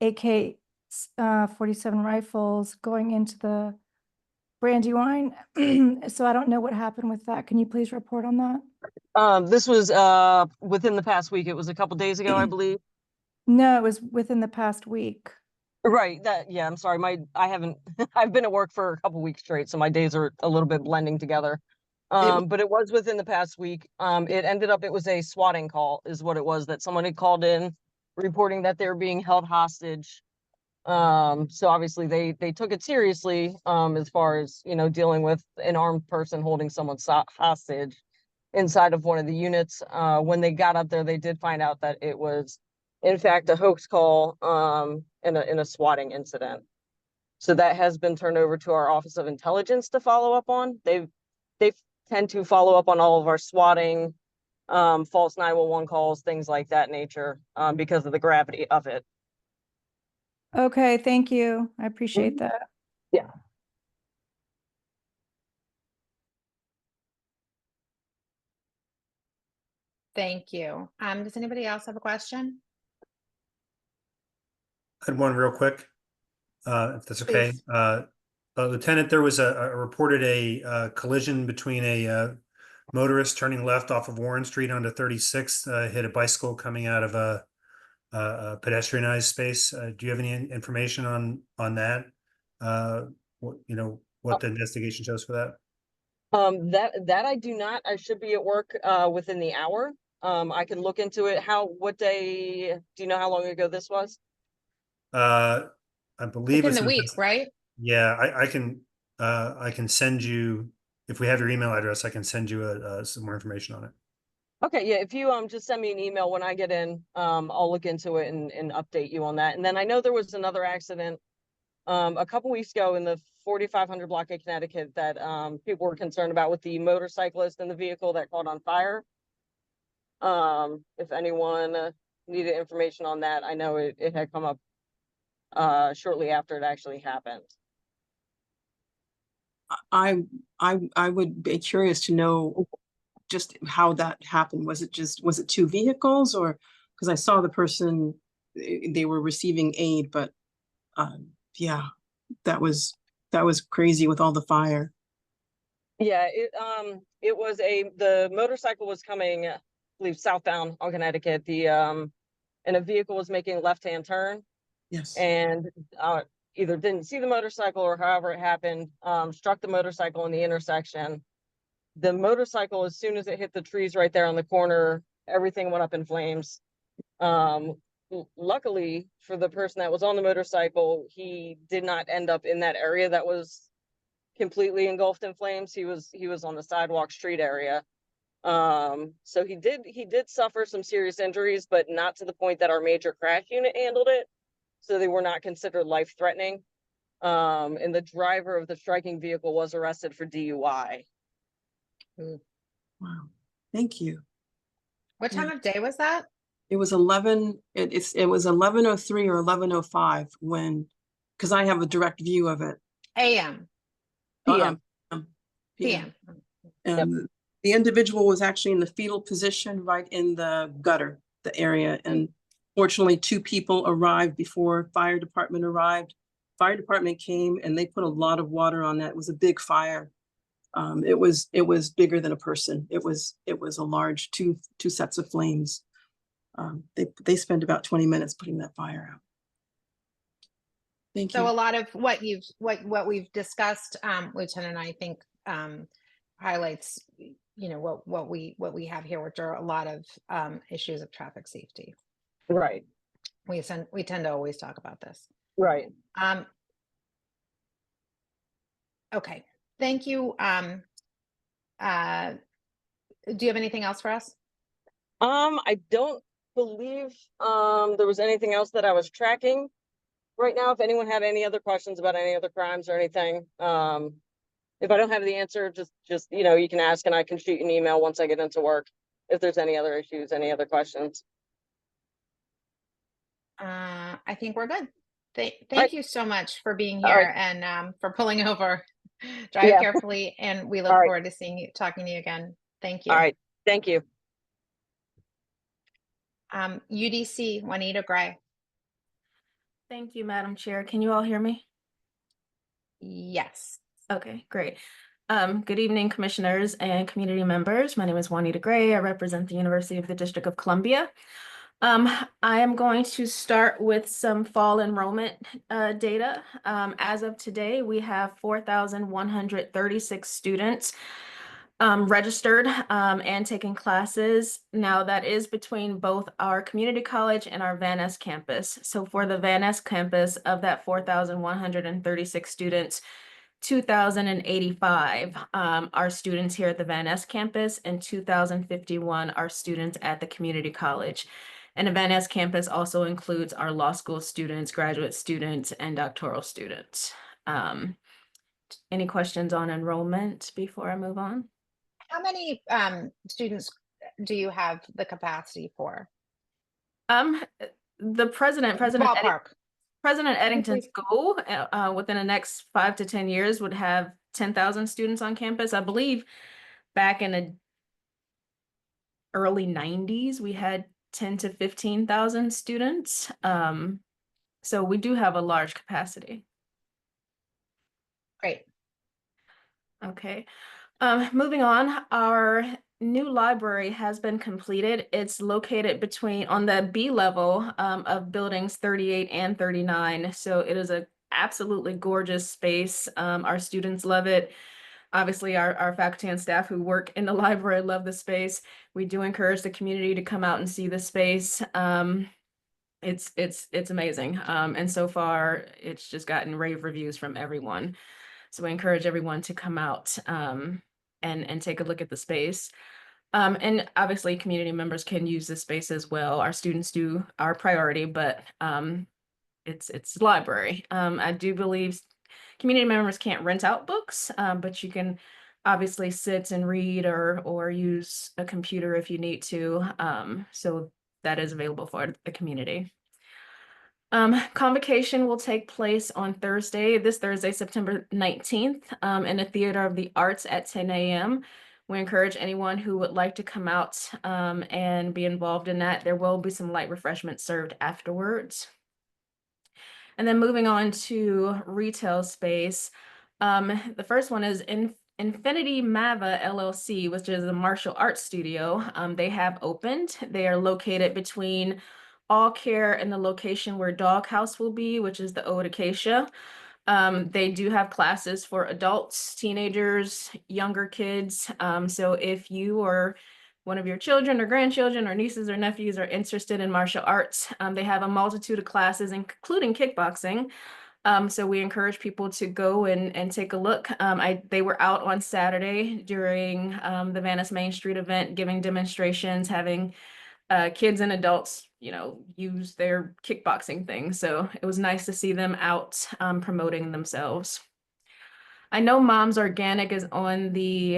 AK 47 rifles going into the Brandywine. So I don't know what happened with that. Can you please report on that? This was within the past week. It was a couple days ago, I believe. No, it was within the past week. Right. Yeah, I'm sorry. I haven't I've been at work for a couple weeks straight, so my days are a little bit blending together. But it was within the past week. It was a swatting call is what it was, that someone had called in reporting that they were being held hostage. So obviously they took it seriously as far as, dealing with an armed person holding someone hostage inside of one of the units. When they got up there, they did find out that it was in fact a hoax call in a swatting incident. So that has been turned over to our Office of Intelligence to follow up on. They tend to follow up on all of our swatting, false 911 calls, things like that nature, because of the gravity of it. Okay, thank you. I appreciate that. Yeah. Thank you. Does anybody else have a question? I had one real quick, if that's okay. Please. Lieutenant, there was a reported a collision between a motorist turning left off of Warren Street onto 36th, hit a bicycle coming out of a pedestrianized space. Do you have any information on that? What the investigation shows for that? That I do not. I should be at work within the hour. I can look into it. What day, do you know how long ago this was? I believe Within it's the week, right? Yeah, I can send you, if we have your email address, I can send you some more information on it. Okay, yeah, if you just send me an email when I get in, I'll look into it and update you on that. And then I know there was another accident a couple weeks ago in the 4500 block of Connecticut that people were concerned about, with the motorcyclist and the vehicle that caught on fire. If anyone needed information on that, I know it had come up shortly after it actually happened. I would be curious to know just how that happened. Was it 2 vehicles, or because I saw the person, they were receiving aid, but yeah, that was crazy with all the fire. Yeah, it was the motorcycle was coming, I believe, southbound on Connecticut. And a vehicle was making a left-hand turn. Yes. And either didn't see the motorcycle or however it happened, struck the motorcycle in the intersection. The motorcycle, as soon as it hit the trees right there on the corner, everything went up in flames. Luckily for the person that was on the motorcycle, he did not end up in that area that was completely engulfed in flames. He was on the sidewalk street area. So he did suffer some serious injuries, but not to the point that our major crash unit handled it. So they were not considered life-threatening. And the driver of the striking vehicle was arrested for DUI. Wow, thank you. What time of day was that? It was 11, it was 11:03 or 11:05 when, because I have a direct view of it. AM. PM. PM. And the individual was actually in the fetal position right in the gutter, the area. And fortunately, 2 people arrived before fire department arrived. Fire department came and they put a lot of water on that. It was a big fire. It was bigger than a person. It was a large two sets of flames. They spent about 20 minutes putting that fire out. Thank you. So a lot of what we've discussed, Lieutenant, I think highlights, you know, what we have here, which are a lot of issues of traffic safety. Right. We tend to always talk about this. Right. Okay. Thank you. Do you have anything else for us? I don't believe there was anything else that I was tracking right now. If anyone had any other questions about any other crimes or anything, if I don't have the answer, just you know, you can ask and I can shoot you an email once I get into work if there's any other issues, any other questions. I think we're good. Thank right. you so much for being All here right. and for pulling over. Drive Yeah. carefully, and we look All right. forward to talking to you again. Thank you. All right. Thank you. UDC, Juanita Gray. Thank you, Madam Chair. Can you all hear me? Yes. Okay, great. Good evening, commissioners and community members. My name is Juanita Gray. I represent the University of the District of Columbia. I am going to start with some fall enrollment data. As of today, we have 4,136 students registered and taking classes. Now that is between both our community college and our Van Ness campus. So for the Van Ness campus, of that 4,136 students, 2,085 are students here at the Van Ness campus, and 2,051 are students at the community college. And the Van Ness campus also includes our law school students, graduate students, and doctoral students. Any questions on enrollment before I move on? How many students do you have the capacity for? The President Eddington's goal within the next 5 to 10 years would have 10,000 students on campus. I believe back in the early 90s, we had 10 to 15,000 students. So we do have a large capacity. Great. Okay. Moving on, our new library has been completed. It's located on the B level of buildings 38 and 39. So it is a absolutely gorgeous space. Our students love it. Obviously, our faculty and staff who work in the library love the space. We do encourage the community to come out and see the space. It's amazing. And so far, it's just gotten rave reviews from everyone. So I encourage everyone to come out and take a look at the space. And obviously, community members can use this space as well. Our students do our priority, but it's library. I do believe community members can't rent out books, but you can obviously sit and read or use a computer if you need to. So that is available for the community. Convocation will take place on this Thursday, September 19th, in the Theater of the Arts at 10 a.m. We encourage anyone who would like to come out and be involved in that. There will be some light refreshments served afterwards. And then moving on to retail space. The first one is Infinity Mava LLC, which is a martial arts studio. They have opened. They are located between all care in the location where Doghouse will be, which is the Old Acacia. They do have classes for adults, teenagers, younger kids. So if you or one of your children or grandchildren or nieces or nephews are interested in martial arts, they have a multitude of classes, including kickboxing. So we encourage people to go and take a look. They were out on Saturday during the Venice Main Street event, giving demonstrations, having kids and adults, use their kickboxing thing. So it was nice to see them out promoting themselves. I know Mom's Organic is on the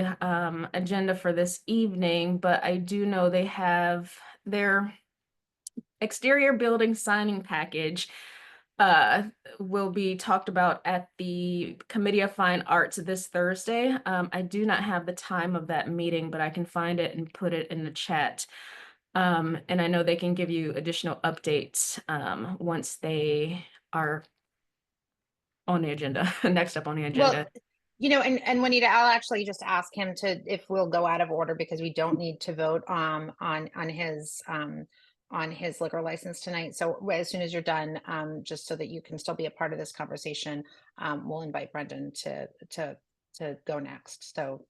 agenda for this evening, but I do know they have their exterior building signing package will be talked about at the Committee of Fine Arts this Thursday. I do not have the time of that meeting, but I can find it and put it in the chat. And I know they can give you additional updates once they are on the agenda, next up on the agenda. Well, and Juanita, I'll actually just ask him if we'll go out of order, because we don't need to vote on his liquor license tonight. So as soon as you're done, just so that you can still be a part of this conversation, we'll invite Brendan to go next. So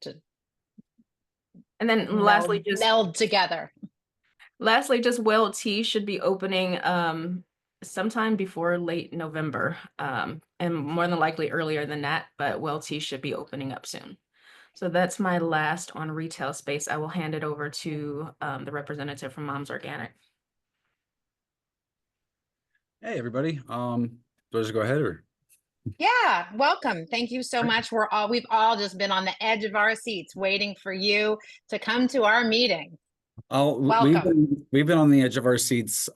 and then lastly, just meld together. Lastly, just Well Tea should be opening sometime before late November, and more than likely earlier than that, but Well Tea should be opening up soon. So that's my last on retail space. I will hand it over to the representative from Mom's Organic. Hey, everybody. Do I just go ahead or? Yeah, welcome. Thank you so much. We've all just been on the edge of our seats waiting for you to come to our meeting. Oh, welcome. We've been on the edge of our seats,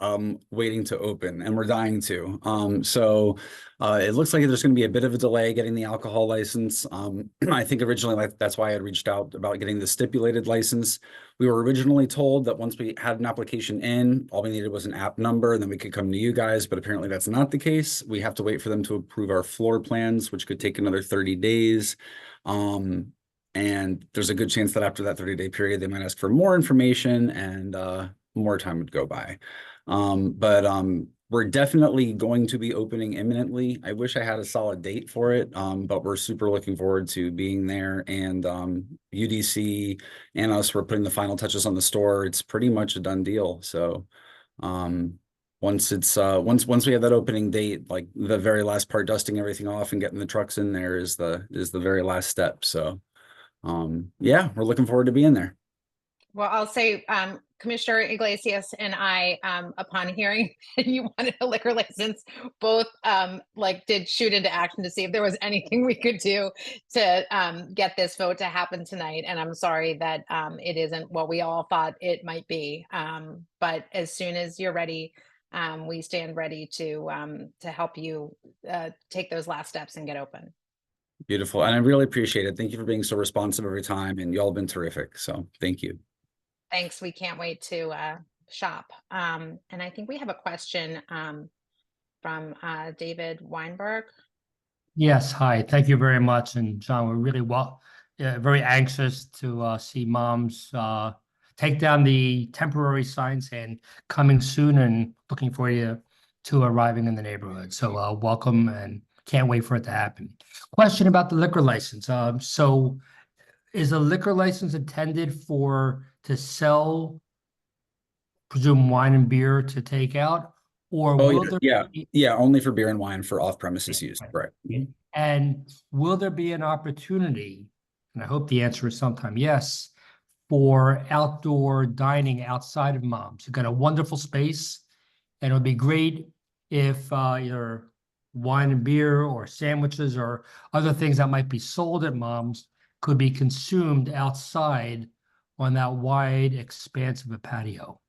waiting to open, and we're dying to. It looks like there's going to be a bit of a delay getting the alcohol license. I think originally that's why I had reached out about getting the stipulated license. We were originally told that once we had an application in, all we needed was an app number, and then we could come to you guys. But apparently that's not the case. We have to wait for them to approve our floor plans, which could take another 30 days. And there's a good chance that after that 30-day period, they might ask for more information and more time would go by. We're definitely going to be opening imminently. I wish I had a solid date for it, but we're super looking forward to being there. And UDC and us, we're putting the final touches on the store. It's pretty much a done deal. So once we have that opening date, like the very last part, dusting everything off and getting the trucks in there is the very last step. So yeah, we're looking forward to being there. Well, I'll say, Commissioner Iglesias and I, upon hearing that you wanted a liquor license, both did shoot into action to see if there was anything we could do to get this vote to happen tonight. And I'm sorry that it isn't what we all thought it might be. But as soon as you're ready, we stand ready to help you take those last steps and get open. Beautiful. And I really appreciate it. Thank you for being so responsive every time. And y'all have been terrific. So thank you. Thanks. We can't wait to shop. And I think we have a question from David Weinberg. Yes. Hi. Thank you very much. And John, we're really very anxious to see moms take down the temporary signs and coming soon, and looking for you to arriving in the neighborhood. So welcome, and can't wait for it to happen. Question about the liquor license. So is a liquor license intended to sell, presume, wine and beer to take out, or only for beer and wine for off-premises use, correct? And will there be an opportunity, and I hope the answer is sometime yes, for outdoor dining outside of Mom's? You've got a wonderful space, and it would be great if either wine and beer or sandwiches or other things that might be sold at Mom's could be consumed outside on that wide expanse of a patio.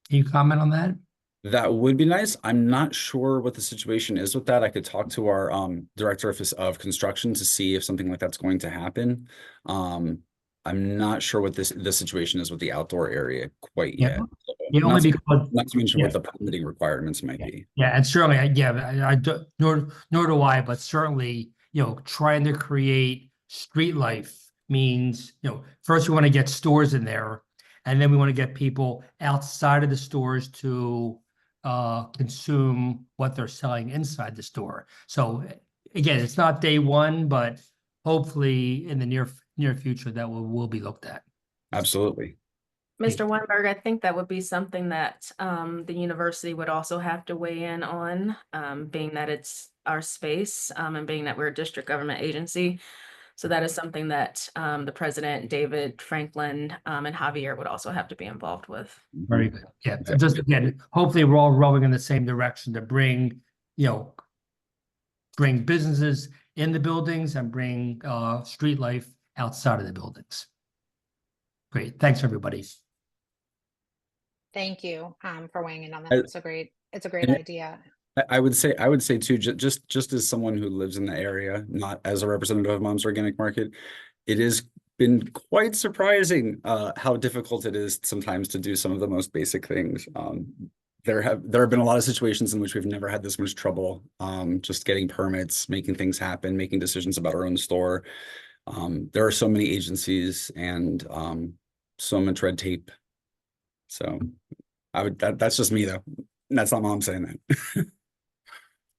Can you comment on that? That would be nice. I'm not sure what the situation is with that. I could talk to our director of construction to see if something like that's going to happen. I'm not sure what the situation is with the outdoor area quite yet. Not to mention what the permitting requirements might be. Yeah, and certainly, nor do I, but certainly, trying to create street life means, first we want to get stores in there, and then we want to get people outside of the stores to consume what they're selling inside the store. So again, it's not day one, but hopefully in the near future that will be looked at. Absolutely. Mr. Weinberg, I think that would be something that the university would also have to weigh in on, being that it's our space and being that we're a district government agency. So that is something that the president, David Franklin, and Javier would also have to be involved with. Very good. Yeah, just again, hopefully we're all rowing in the same direction to bring, bring businesses in the buildings and bring street life outside of the buildings. Great. Thanks, everybody. Thank you for weighing in on that. I- It's a great and- idea. I would say too, just as someone who lives in the area, not as a representative of Mom's Organic Market, it has been quite surprising how difficult it is sometimes to do some of the most basic things. There have been a lot of situations in which we've never had this much trouble just getting permits, making things happen, making decisions about our own store. There are so many agencies and so much red tape. So that's just me though. That's not Mom saying that.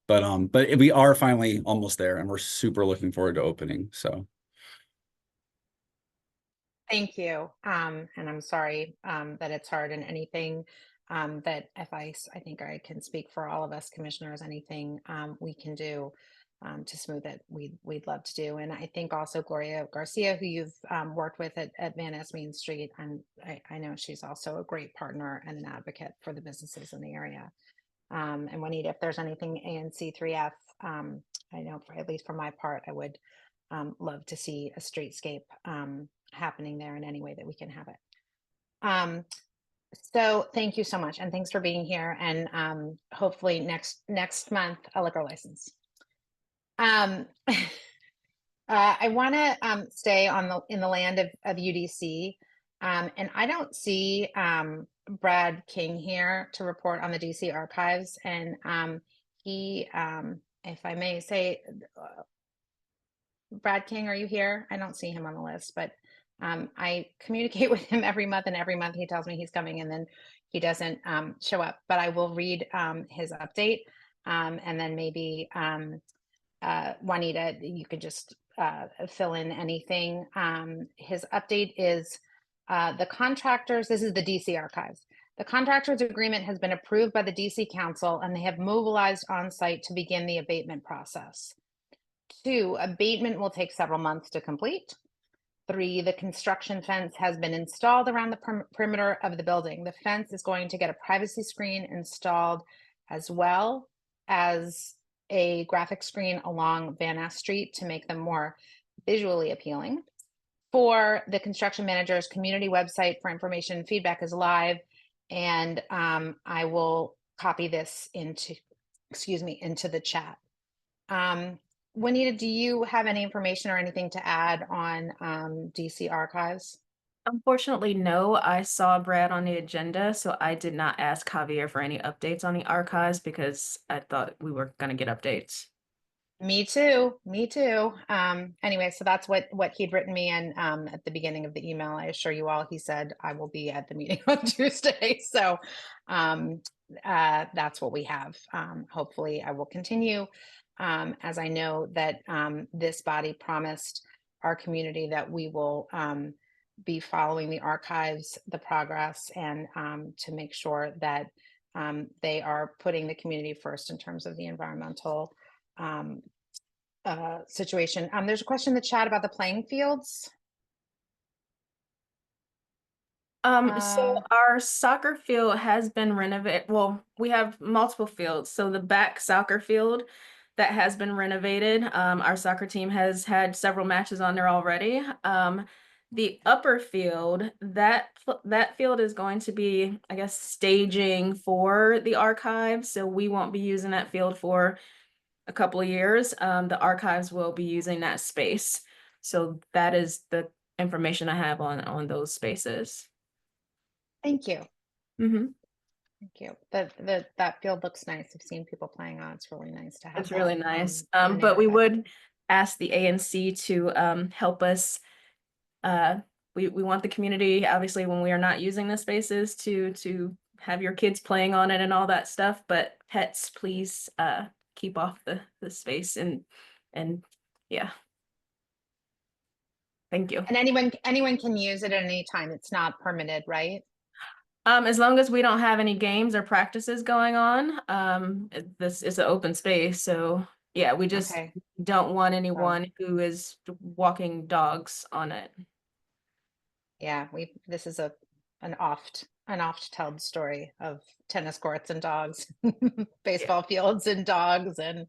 But we are finally almost there and we're super looking forward to opening. So Thank you. And I'm sorry that it's hard, and anything that I think I can speak for all of us commissioners, anything we can do to smooth it, we'd love to do. And I think also Gloria Garcia, who you've worked with at Van Ness Main Street, and I know she's also a great partner and an advocate for the businesses in the area. And Juanita, if there's anything ANC3F, I know at least for my part, I would love to see a streetscape happening there in any way that we can have it. So thank you so much, and thanks for being here. And hopefully next month a liquor license. I want to stay in the land of UDC, and I don't see Brad King here to report on the DC archives, and he, if I may say, Brad King, are you here? I don't see him on the list, but I communicate with him every month, and every month he tells me he's coming, and then he doesn't show up. But I will read his update, and then maybe Juanita, you could just fill in anything. His update is the contractors. This is the DC archives. The contractors agreement has been approved by the DC Council, and they have mobilized on site to begin the abatement process. 2, abatement will take several months to complete. 3, the construction fence has been installed around the perimeter of the building. The fence is going to get a privacy screen installed, as well as a graphic screen along Van Ness Street to make them more visually appealing. 4, the construction manager's community website for information and feedback is live, and I will copy this into the chat. Juanita, do you have any information or anything to add on DC archives? Unfortunately, no. I saw Brad on the agenda, so I did not ask Javier for any updates on the archives because I thought we were going to get updates. Me too. Anyway, so that's what he'd written me, and at the beginning of the email, I assure you all, he said I will be at the meeting on Tuesday. So that's what we have. Hopefully I will continue, as I know that this body promised our community that we will be following the archives, the progress, and to make sure that they are putting the community first in terms of the environmental situation. There's a question in the chat about the playing fields. So our soccer field has been renovated. Well, we have multiple fields. So the back soccer field that has been renovated. Our soccer team has had several matches on there already. The upper field, that field is going to be, I guess, staging for the archives. So we won't be using that field for a couple of years. The archives will be using that space. So that is the information I have on those spaces. Thank you. Mm-hmm. Thank you. That field looks nice. I've seen people playing on. It's really nice to have. It's really nice. in the But we neighborhood. would ask the ANC to help us. We want the community, obviously, when we are not using the spaces, to have your kids playing on it and all that stuff, but pets, please keep off the space and yeah. Thank you. And anyone can use it at any time. It's not permitted, right? As long as we don't have any games or practices going on, this is an open space. So yeah, we just Okay. don't want anyone who is walking dogs on it. Yeah, this is an oft told story of tennis courts and dogs, baseball fields and dogs, and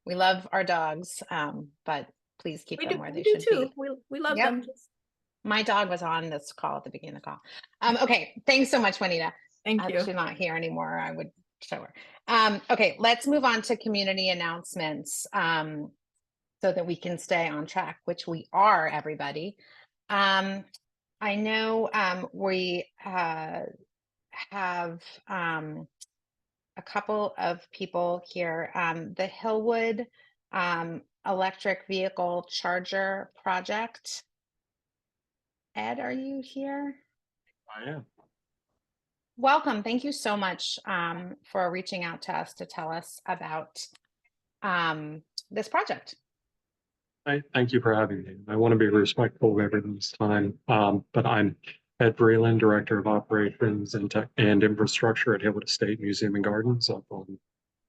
we love our dogs. But please keep them where they should be. We love Yep. them. My dog was on this call at the beginning of the call. Okay, thanks so much, Juanita. Thank you. She's not here anymore. I would show her. Okay, let's move on to community announcements so that we can stay on track, which we are, everybody. I know we have a couple of people here. The Hillwood electric vehicle charger project. Ed, are you here? I am. Welcome. Thank you so much for reaching out to us to tell us about this project. Thank you for having me. I want to be respectful of everyone's time, but I'm Ed Vreeland, Director of Operations and Tech and Infrastructure at Hillwood Estate Museum and Gardens up on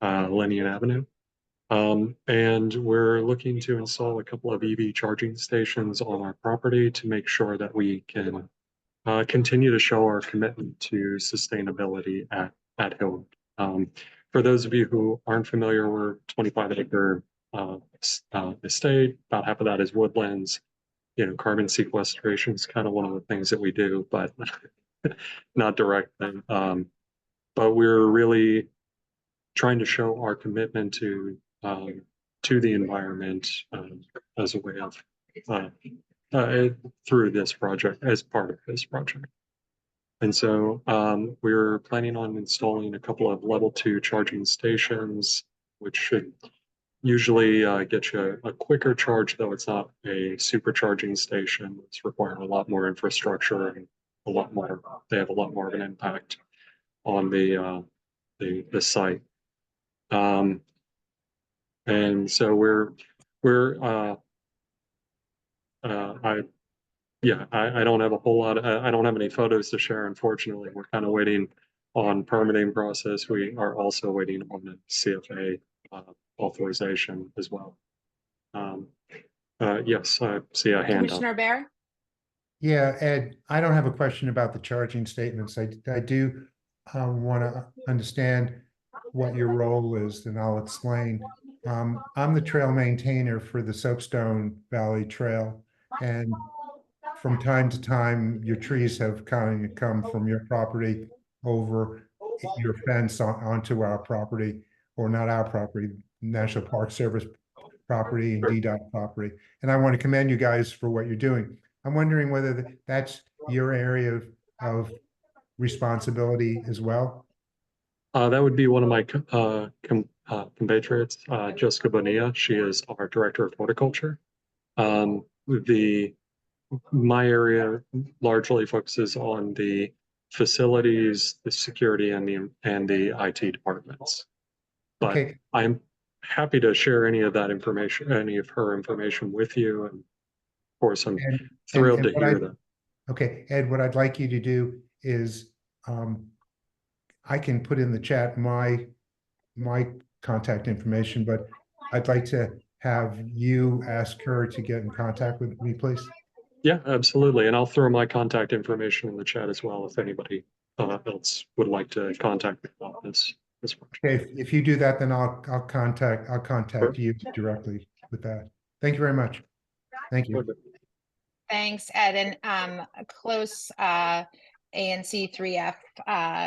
Lennian Avenue. And we're looking to install a couple of EV charging stations on our property to make sure that we can continue to show our commitment to sustainability at Hillwood. For those of you who aren't familiar, we're 25-acre estate. About half of that is woodlands. You know, carbon sequestration is kind of one of the things that we do, but not directly. But we're really trying to show our commitment to the environment as a way of through this project, as part of this project. And so we're planning on installing a couple of level 2 charging stations, which should usually get you a quicker charge, though it's not a supercharging station. It's requiring a lot more infrastructure and they have a lot more of an impact on the site. And so I don't have a whole lot I don't have any photos to share, unfortunately. We're kind of waiting on permitting process. We are also waiting on the CFA authorization as well. Yes, I see a hand up. Commissioner Bear? Yeah, Ed, I don't have a question about the charging statements. I do want to understand what your role is, and I'll explain. I'm the trail maintainer for the Soapstone Valley Trail, and from time to time, your trees have kind of come from your property over your fence onto our property, or not our property, National Park Service property and DDOT property. And I want to commend you guys for what you're doing. I'm wondering whether that's your area of responsibility as well. That would be one of my compatriots, Jessica Bonilla. She is our Director of Horticulture. My area largely focuses on the facilities, the security, and the IT departments. But okay. I'm happy to share any of that information, any of her information with you. And of course, I'm thrilled to hear that. Okay, Ed, what I'd like you to do is I can put in the chat my contact information, but I'd like to have you ask her to get in contact with me, please. Yeah, absolutely. And I'll throw my contact information in the chat as well if anybody else would like to contact me about this project. Okay, if you do that, then I'll contact Sure. you directly with that. Thank you very much. Thank you. Thanks, Ed. And close ANC3F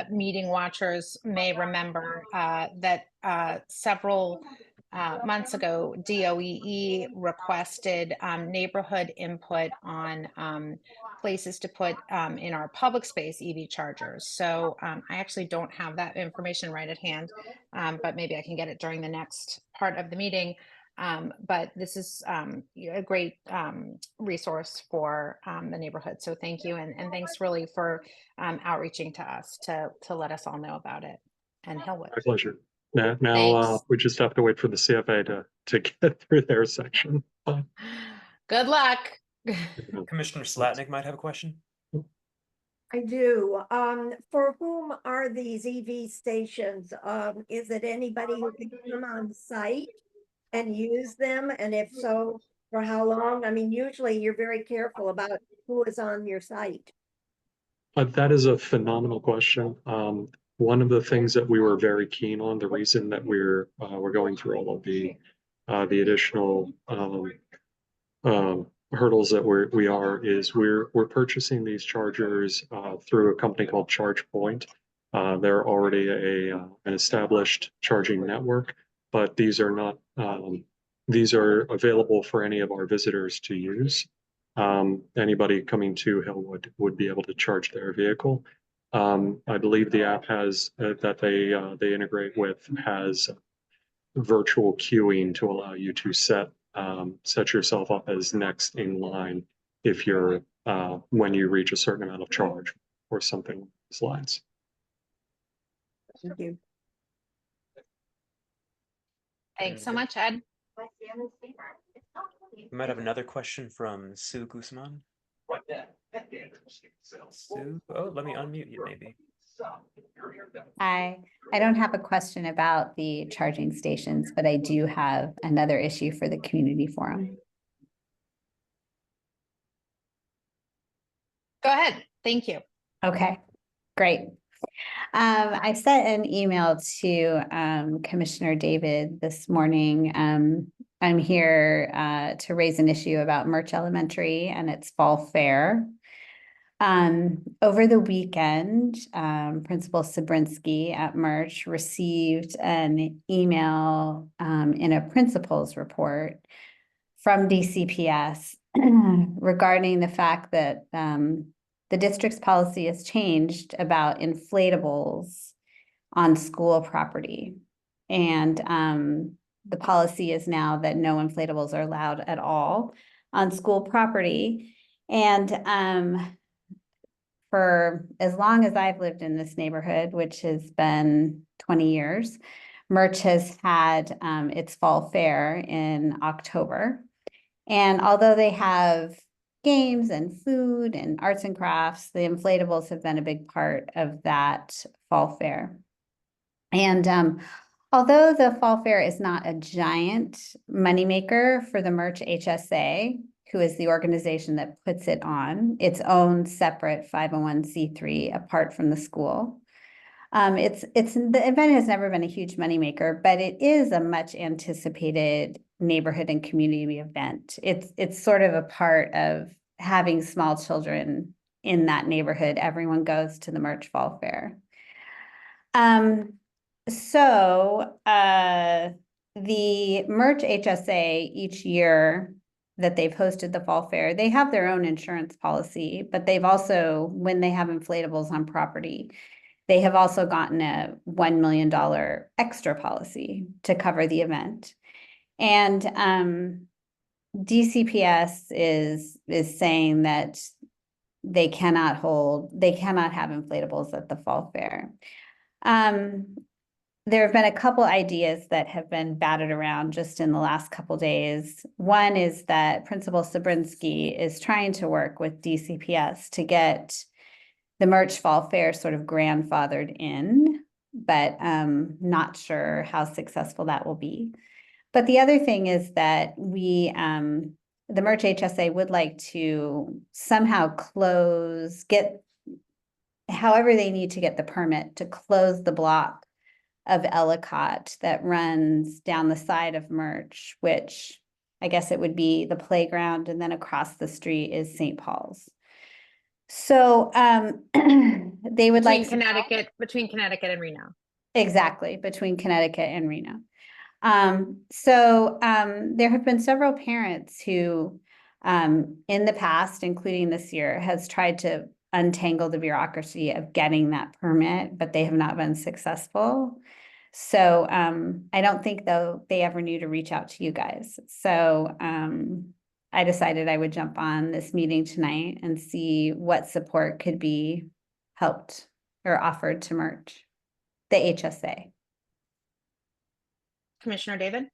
meeting watchers may remember that several months ago, DOEE requested neighborhood input on places to put in our public space EV chargers. So I actually don't have that information right at hand, but maybe I can get it during the next part of the meeting. But this is a great resource for the neighborhood. So thank you. And thanks really for outreaching to us to let us all know about it and Hillwood. My pleasure. Now, Thanks. we just have to wait for the CFA to get through their section. Good luck. Commissioner Slatnick might have a question. I do. For whom are these EV stations? Is it anybody who can come on site and use them? And if so, for how long? I mean, usually you're very careful about who is on your site. That is a phenomenal question. One of the things that we were very keen on, the reason that we're going through all of the additional hurdles that we're purchasing these chargers through a company called ChargePoint. They're already an established charging network, but these are not these are available for any of our visitors to use. Anybody coming to Hillwood would be able to charge their vehicle. I believe the app has that they integrate with has virtual queuing to allow you to set yourself up as next in line if you're when you reach a certain amount of charge or something along those lines. Thank you. Thanks so much, Ed. We might have another question from Sue Guzman. Sue, oh, let me unmute you maybe. Hi, I don't have a question about the charging stations, but I do have another issue for the community forum. Go ahead. Thank you. Okay, great. I sent an email to Commissioner David this morning. I'm here to raise an issue about Murch Elementary and its fall fair. Over the weekend, Principal Sabrinsky at Murch received an email in a principal's report from DCPS regarding the fact that the district's policy has changed about inflatables on school property. And the policy is now that no inflatables are allowed at all on school property. And for as long as I've lived in this neighborhood, which has been 20 years, Murch has had its fall fair in October. And although they have games and food and arts and crafts, the inflatables have been a big part of that fall fair. And although the fall fair is not a giant moneymaker for the Murch HSA, who is the organization that puts it on, its own separate 501c3 apart from the school. The event has never been a huge moneymaker, but it is a much anticipated neighborhood and community event. It's sort of a part of having small children in that neighborhood. Everyone goes to the Murch Fall Fair. So the Murch HSA each year that they've hosted the fall fair, they have their own insurance policy, but they've also, when they have inflatables on property, they have also gotten a $1 million extra policy to cover the event. And DCPS is saying that they cannot have inflatables at the fall fair. There have been a couple ideas that have been batted around just in the last couple days. One is that Principal Sabrinsky is trying to work with DCPS to get the Murch Fall Fair sort of grandfathered in, but not sure how successful that will be. But the other thing is that the Murch HSA would like to somehow however they need to get the permit to close the block of Ellicott that runs down the side of Murch, which I guess it would be the playground, and then across the street is St. Paul's. So they would like between Connecticut and Reno. Exactly, between Connecticut and Reno. There have been several parents who in the past, including this year, has tried to untangle the bureaucracy of getting that permit, but they have not been successful. So I don't think though they ever knew to reach out to you guys. So I decided I would jump on this meeting tonight and see what support could be helped or offered to merge the HSA. Commissioner David?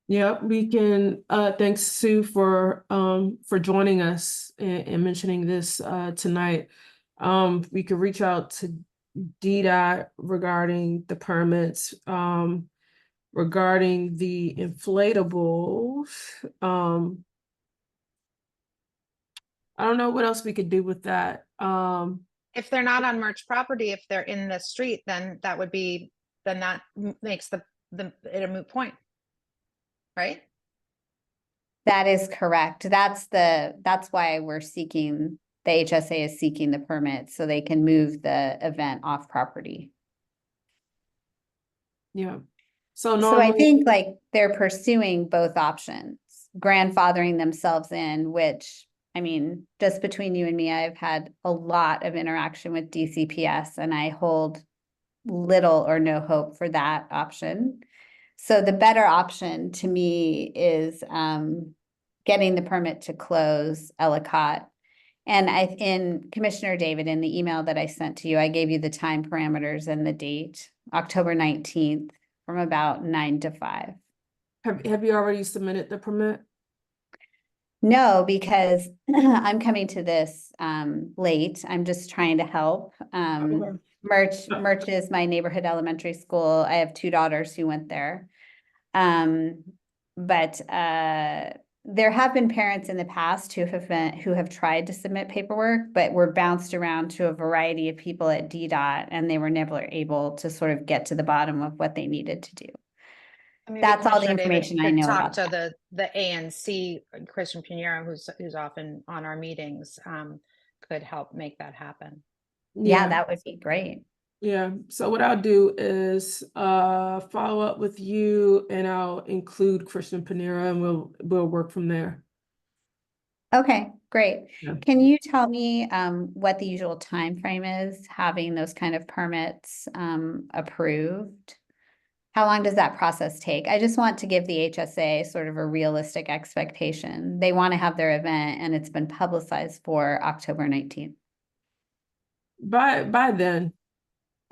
Yeah, we can, thanks Sue for joining us and mentioning this tonight. We could reach out to DDOT regarding the permits, regarding the inflatables. I don't know what else we could do with that. If they're not on merch property, if they're in the street, then that would be, then that makes it a moot point. Right? That is correct. That's why we're seeking, the HSA is seeking the permit so they can move the event off property. Yeah. So I normally, think like they're pursuing both options, grandfathering themselves in, which, I mean, just between you and me, I've had a lot of interaction with DCPS and I hold little or no hope for that option. So the better option to me is getting the permit to close Ellicott. And in Commissioner David, in the email that I sent to you, I gave you the time parameters and the date, October 19th from about 9 to 5. have you already submitted the permit? No, because I'm coming to this late. I'm just trying to help. Okay. Merch is my neighborhood elementary school. I have 2 daughters who went there. But there have been parents in the past who have tried to submit paperwork, but were bounced around to a variety of people at DDOT, and they were never able to sort of get to the bottom of what they needed to do. Maybe That's all the Commissioner David information I could know talk about to that. the ANC, Christian Pinheiro, who's often on our meetings, could help make that happen. Yeah, that would be great. Yeah, so what I'll do is follow up with you and I'll include Christian Panera and we'll work from there. Okay, great. Yeah. Can you tell me what the usual time frame is having those kind of permits approved? How long does that process take? I just want to give the HSA sort of a realistic expectation. They want to have their event and it's been publicized for October 19th. By then.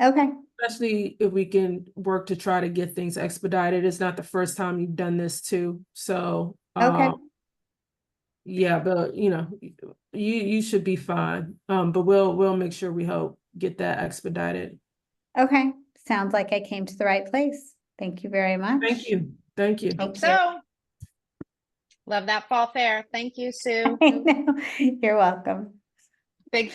Okay. Especially if we can work to try to get things expedited. It's not the first time you've done this too. So okay. Yeah, but you know, you should be fine. But we'll make sure we help get that expedited. Okay. Sounds like I came to the right place. Thank you very much. Thank you. Thank you. Hope so. Love that fall fair. Thank you, Sue. You're welcome. Big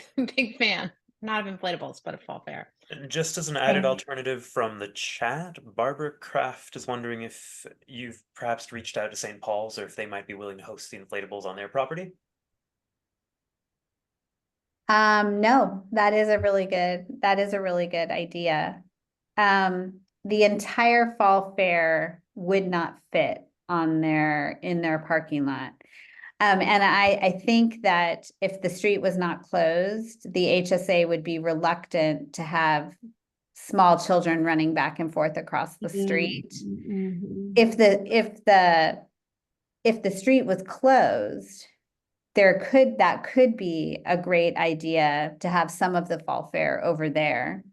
fan. Not of inflatables, but a fall fair. And just as an added Thank you. alternative from the chat, Barbara Kraft is wondering if you've perhaps reached out to St. Paul's or if they might be willing to host the inflatables on their property. No, that is a really good idea. The entire fall fair would not fit in their parking lot. And I think that if the street was not closed, the HSA would be reluctant to have small children running back and forth across the street. Mm-hmm. If the street was closed, that could be a great idea to have some of the fall fair over there.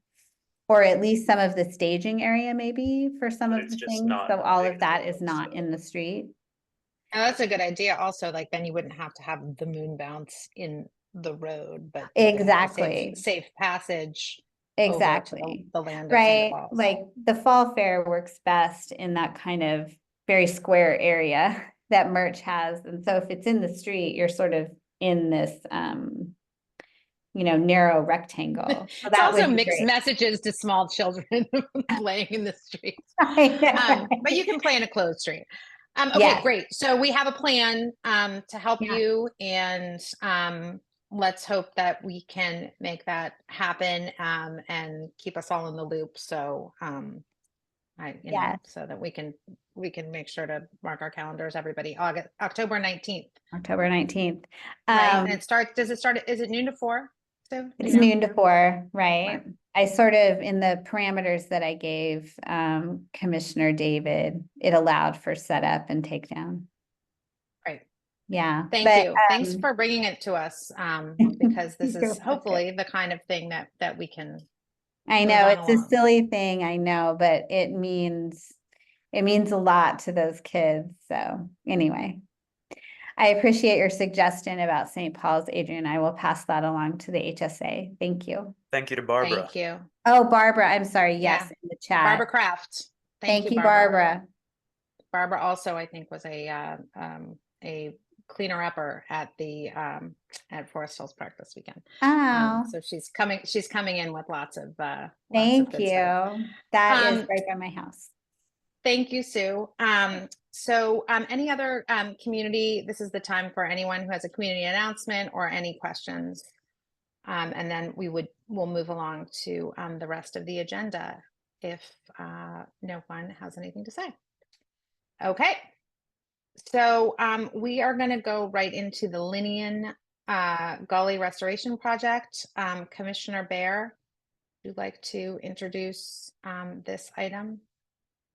Or at least some of the staging area maybe for some But of it's the just things. not So all of big that enough, is not so. in the street. Oh, that's a good idea. Also, like then you wouldn't have to have the moon bounce in the road, but Exactly. safe passage. Exactly. Over to the land of Right. St. Paul's. Like the fall fair works best in that kind of very square area that merch has. And so if it's in the street, you're sort of in this narrow rectangle. So It's that also would be mixed great. messages to small children playing in the streets. I know. But you can play in a closed street. Okay, Yes. great. So we have a plan to help Yeah. you, and let's hope that we can make that happen and keep us all in the loop. So so that we can make sure to mark our calendars, everybody. October 19th. October 19th. Right. And does it start, is it noon to 4? So, It's noon to 4, right? I sort of, in the parameters that I gave Commissioner David, it allowed for setup and takedown. Right. Yeah. Thank but, you. Thanks for bringing it to us, because this You're is welcome. hopefully the kind of thing that we can. I move know on it's a along. silly thing, I know, but it means a lot to those kids. So anyway, I appreciate your suggestion about St. Paul's, Adrian. I will pass that along to the HSA. Thank you. Thank you to Barbara. Thank you. Oh, Barbara, I'm sorry. Yeah. Yes, in the chat. Barbara Kraft. Thank you, Barbara. Barbara also, I think, was a cleaner upper at the at Forest Hills Park this weekend. Oh, So she's coming in with lots of thank good you. stuff. That is right by my house. Thank you, Sue. So any other community, this is the time for anyone who has a community announcement or any questions. And then we'll move along to the rest of the agenda if no one has anything to say. Okay. So we are going to go right into the Linian Gully Restoration Project. Commissioner Bear, would you like to introduce this item?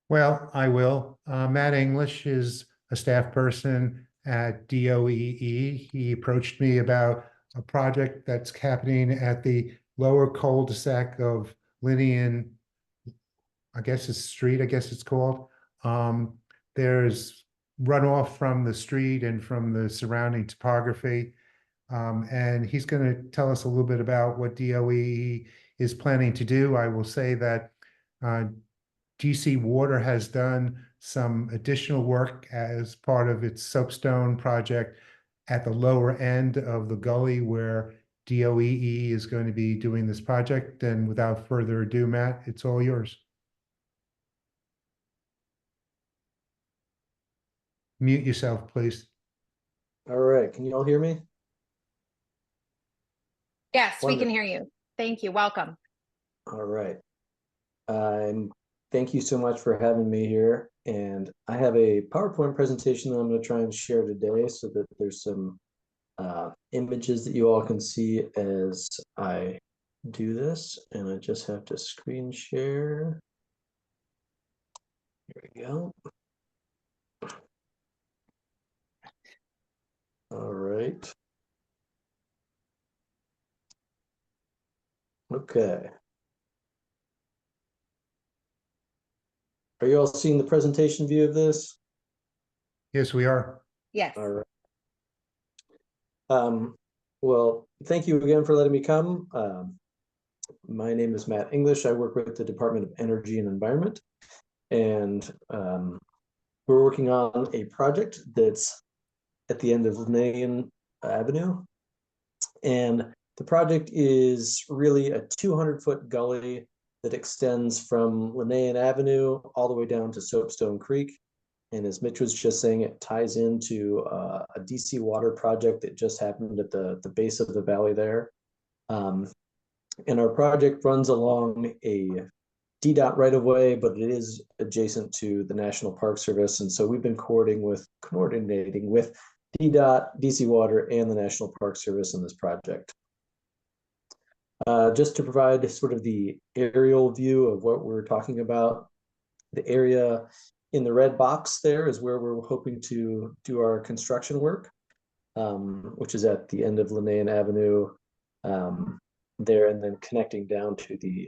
Well, I will. Matt English is a staff person at DOEE. He approached me about a project that's happening at the lower cul-de-sac of Linian, I guess it's street, I guess it's called. There's runoff from the street and from the surrounding topography. And he's going to tell us a little bit about what DOE is planning to do. I will say that DC Water has done some additional work as part of its soapstone project at the lower end of the gully where DOEE is going to be doing this project. And without further ado, Matt, it's all yours. Mute yourself, please. All right, can you all hear me? Yes, we Wonderful. can hear you. Thank you. Welcome. All right. Thank you so much for having me here. And I have a PowerPoint presentation that I'm going to try and share today so that there's some images that you all can see as I do this. And I just have to screen share. Here we go. All right. Okay. Are you all seeing the presentation view of this? Yes, we are. Yes. All right. Well, thank you again for letting me come. My name is Matt English. I work with the Department of Energy and Environment, and we're working on a project that's at the end of Linian Avenue. And the project is really a 200-foot gully that extends from Linnaean Avenue all the way down to Soapstone Creek. And as Mitch was just saying, it ties into a DC water project that just happened at the base of the valley there. And our project runs along a DDOT right of way, but it is adjacent to the National Park Service. And so we've been coordinating with DDOT, DC Water, and the National Park Service in this project. Just to provide sort of the aerial view of what we're talking about, the area in the red box there is where we're hoping to do our construction work, which is at the end of Linnaean Avenue there, and then connecting down to the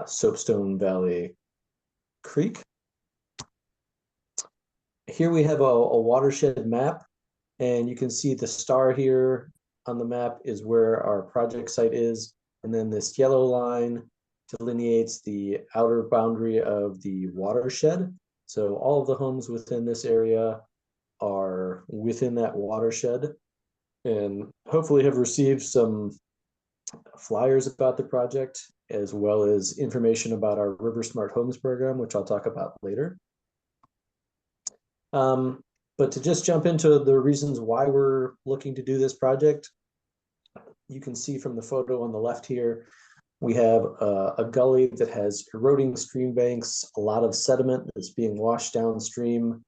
Soapstone Valley Creek. Here we have a watershed map, and you can see the star here on the map is where our project site is, and then this yellow line delineates the outer boundary of the watershed. So all of the homes within this area are within that watershed, and hopefully have received some flyers about the project, as well as information about our River Smart Homes program, which I'll talk about later. But to just jump into the reasons why we're looking to do this project, you can see from the photo on the left here, we have a gully that has eroding stream banks, a lot of sediment that's being washed downstream.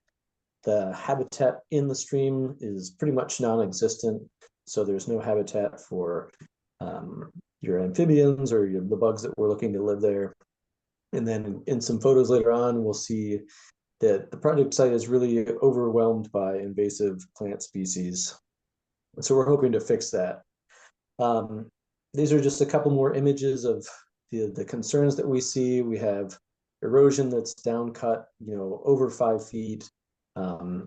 The habitat in the stream is pretty much non-existent, so there's no habitat for your amphibians or the bugs that were looking to live there. And then in some photos later on, we'll see that the project site is really overwhelmed by invasive plant species. So we're hoping to fix that. These are just a couple more images of the concerns that we see. We have erosion that's down cut, over 5 feet. On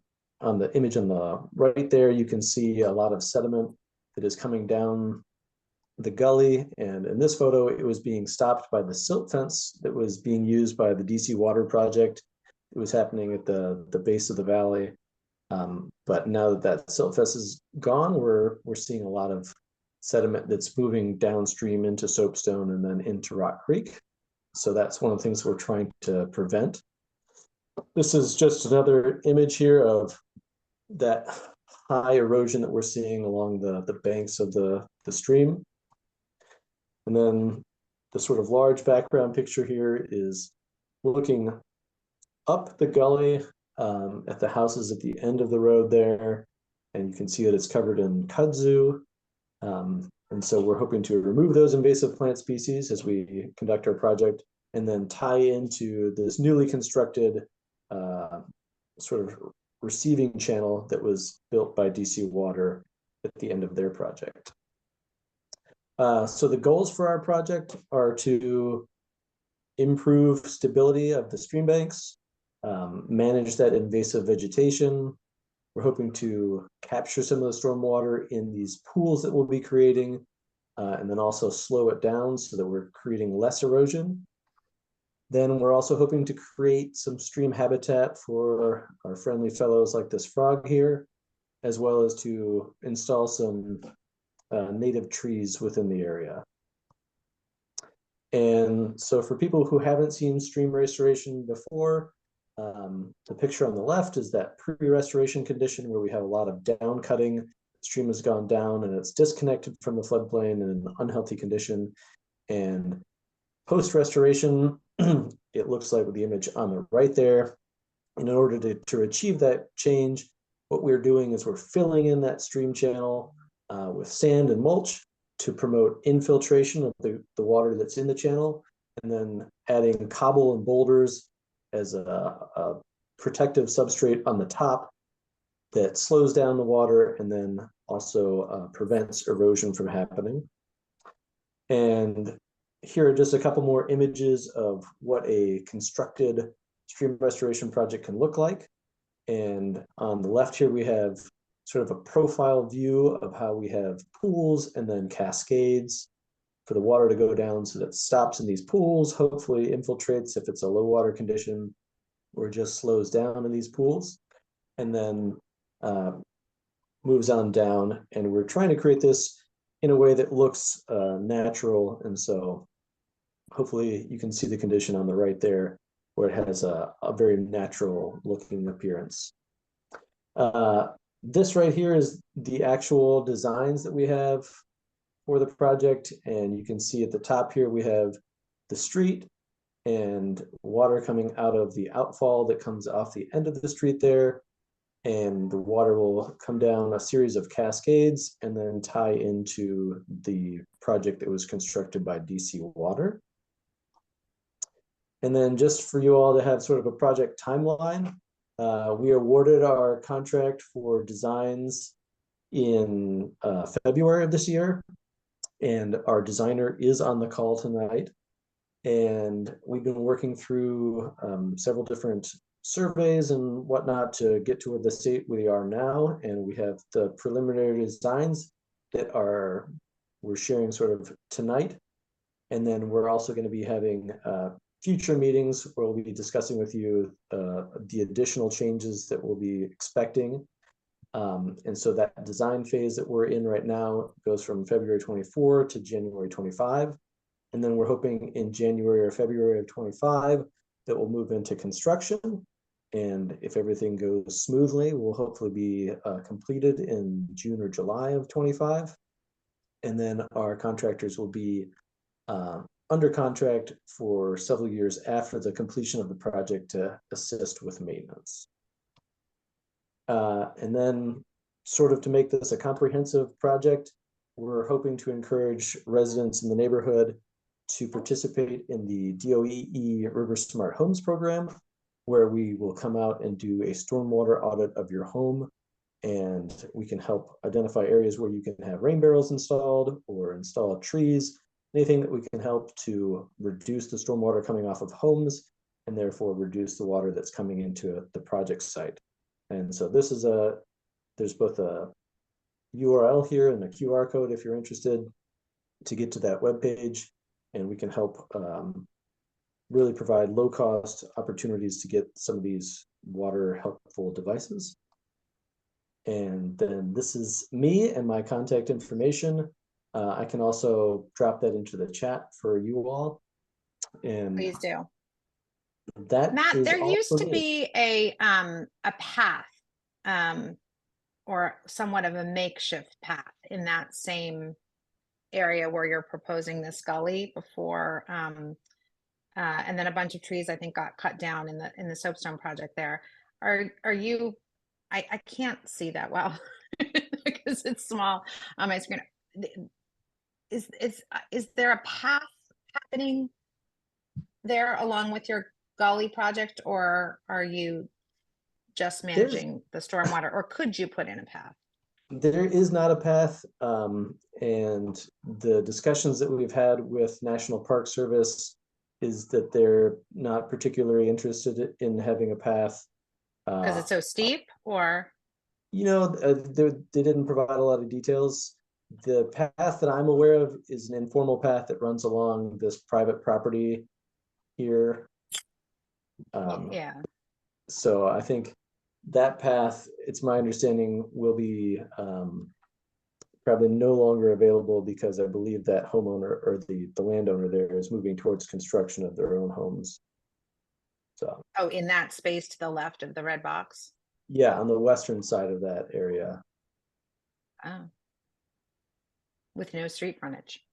the image on the right there, you can see a lot of sediment that is coming down the gully. And in this photo, it was being stopped by the silt fence that was being used by the DC Water Project. It was happening at the base of the valley. But now that silt fence is gone, we're seeing a lot of sediment that's moving downstream into Soapstone and then into Rock Creek. So that's one of the things we're trying to prevent. This is just another image here of that high erosion that we're seeing along the banks of the stream. And then the sort of large background picture here is looking up the gully at the houses at the end of the road there. And you can see that it's covered in kudzu. And so we're hoping to remove those invasive plant species as we conduct our project, and then tie into this newly constructed sort of receiving channel that was built by DC Water at the end of their project. So the goals for our project are to improve stability of the stream banks, manage that invasive vegetation. We're hoping to capture some of the stormwater in these pools that we'll be creating, and then also slow it down so that we're creating less erosion. Then we're also hoping to create some stream habitat for our friendly fellows like this frog here, as well as to install some native trees within the area. And so for people who haven't seen stream restoration before, the picture on the left is that pre-restoration condition where we have a lot of down cutting. The stream has gone down and it's disconnected from the floodplain in an unhealthy condition. And post-restoration, it looks like with the image on the right there. And in order to achieve that change, what we're doing is we're filling in that stream channel with sand and mulch to promote infiltration of the water that's in the channel, and then adding cobble and boulders as a protective substrate on the top that slows down the water and then also prevents erosion from happening. And here are just a couple more images of what a constructed stream restoration project can look like. And on the left here, we have sort of a profile view of how we have pools and then cascades for the water to go down so that it stops in these pools, hopefully infiltrates if it's a low water condition, or just slows down in these pools, and then moves on down. And we're trying to create this in a way that looks natural. And so hopefully you can see the condition on the right there, where it has a very natural looking appearance. This right here is the actual designs that we have for the project. And you can see at the top here, we have the street and water coming out of the outfall that comes off the end of the street there. And the water will come down a series of cascades and then tie into the project that was constructed by DC Water. And then just for you all to have sort of a project timeline, we awarded our contract for designs in February of this year, and our designer is on the call tonight. And we've been working through several different surveys and whatnot to get to the state we are now. And we have the preliminary designs that we're sharing sort of tonight. And then we're also going to be having future meetings where we'll be discussing with you the additional changes that we'll be expecting. And so that design phase that we're in right now goes from February 24 to January 25. And then we're hoping in January or February of 25 that we'll move into construction. And if everything goes smoothly, we'll hopefully be completed in June or July of 25. And then our contractors will be under contract for several years after the completion of the project to assist with maintenance. And then sort of to make this a comprehensive project, we're hoping to encourage residents in the neighborhood to participate in the DOEE River Smart Homes program, where we will come out and do a stormwater audit of your home, and we can help identify areas where you can have rain barrels installed or install trees, anything that we can help to reduce the stormwater coming off of homes and therefore reduce the water that's coming into the project site. And so this is there's both a URL here and a QR code if you're interested to get to that webpage, and we can help really provide low-cost opportunities to get some of these water helpful devices. And then this is me and my contact information. I can also drop that into the chat for you all. And Please do. that Matt, is there all used for to me. be a path, or somewhat of a makeshift path in that same area where you're proposing this gully before, and then a bunch of trees I think got cut down in the soapstone project there. Are you? I can't see that well because it's small on my screen. Is there a path happening there along with your gully project, or are you just managing the stormwater, or could you put in a path? There is not a path, and the discussions that we've had with National Park Service is that they're not particularly interested in having a path. Because it's so steep, or? You know, they didn't provide a lot of details. The path that I'm aware of is an informal path that runs along this private property here. Yeah. So I think that path, it's my understanding, will be probably no longer available because I believe that homeowner or the landowner there is moving towards construction of their own homes. So. Oh, in that space to the left of the red box? Yeah, on the western side of that area. Oh. With no street frontage.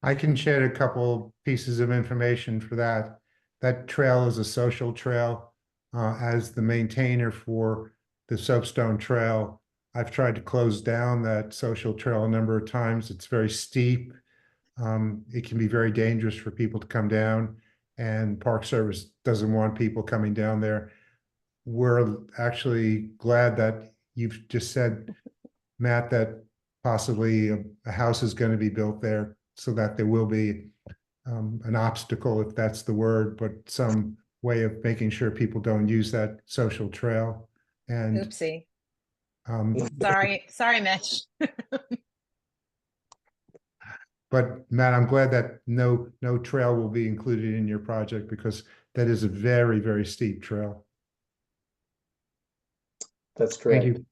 I can share a couple pieces of information for that. That trail is a social trail. As the maintainer for the Soapstone Trail, I've tried to close down that social trail a number of times. It's very steep. It can be very dangerous for people to come down, and Park Service doesn't want people coming down there. We're actually glad that you've just said, Matt, that possibly a house is going to be built there so that there will be an obstacle, if that's the word, but some way of making sure people don't use that social trail. And oopsie. Sorry, Mitch. But Matt, I'm glad that no trail will be included in your project, because that is a very, very steep trail. That's correct. Thank you.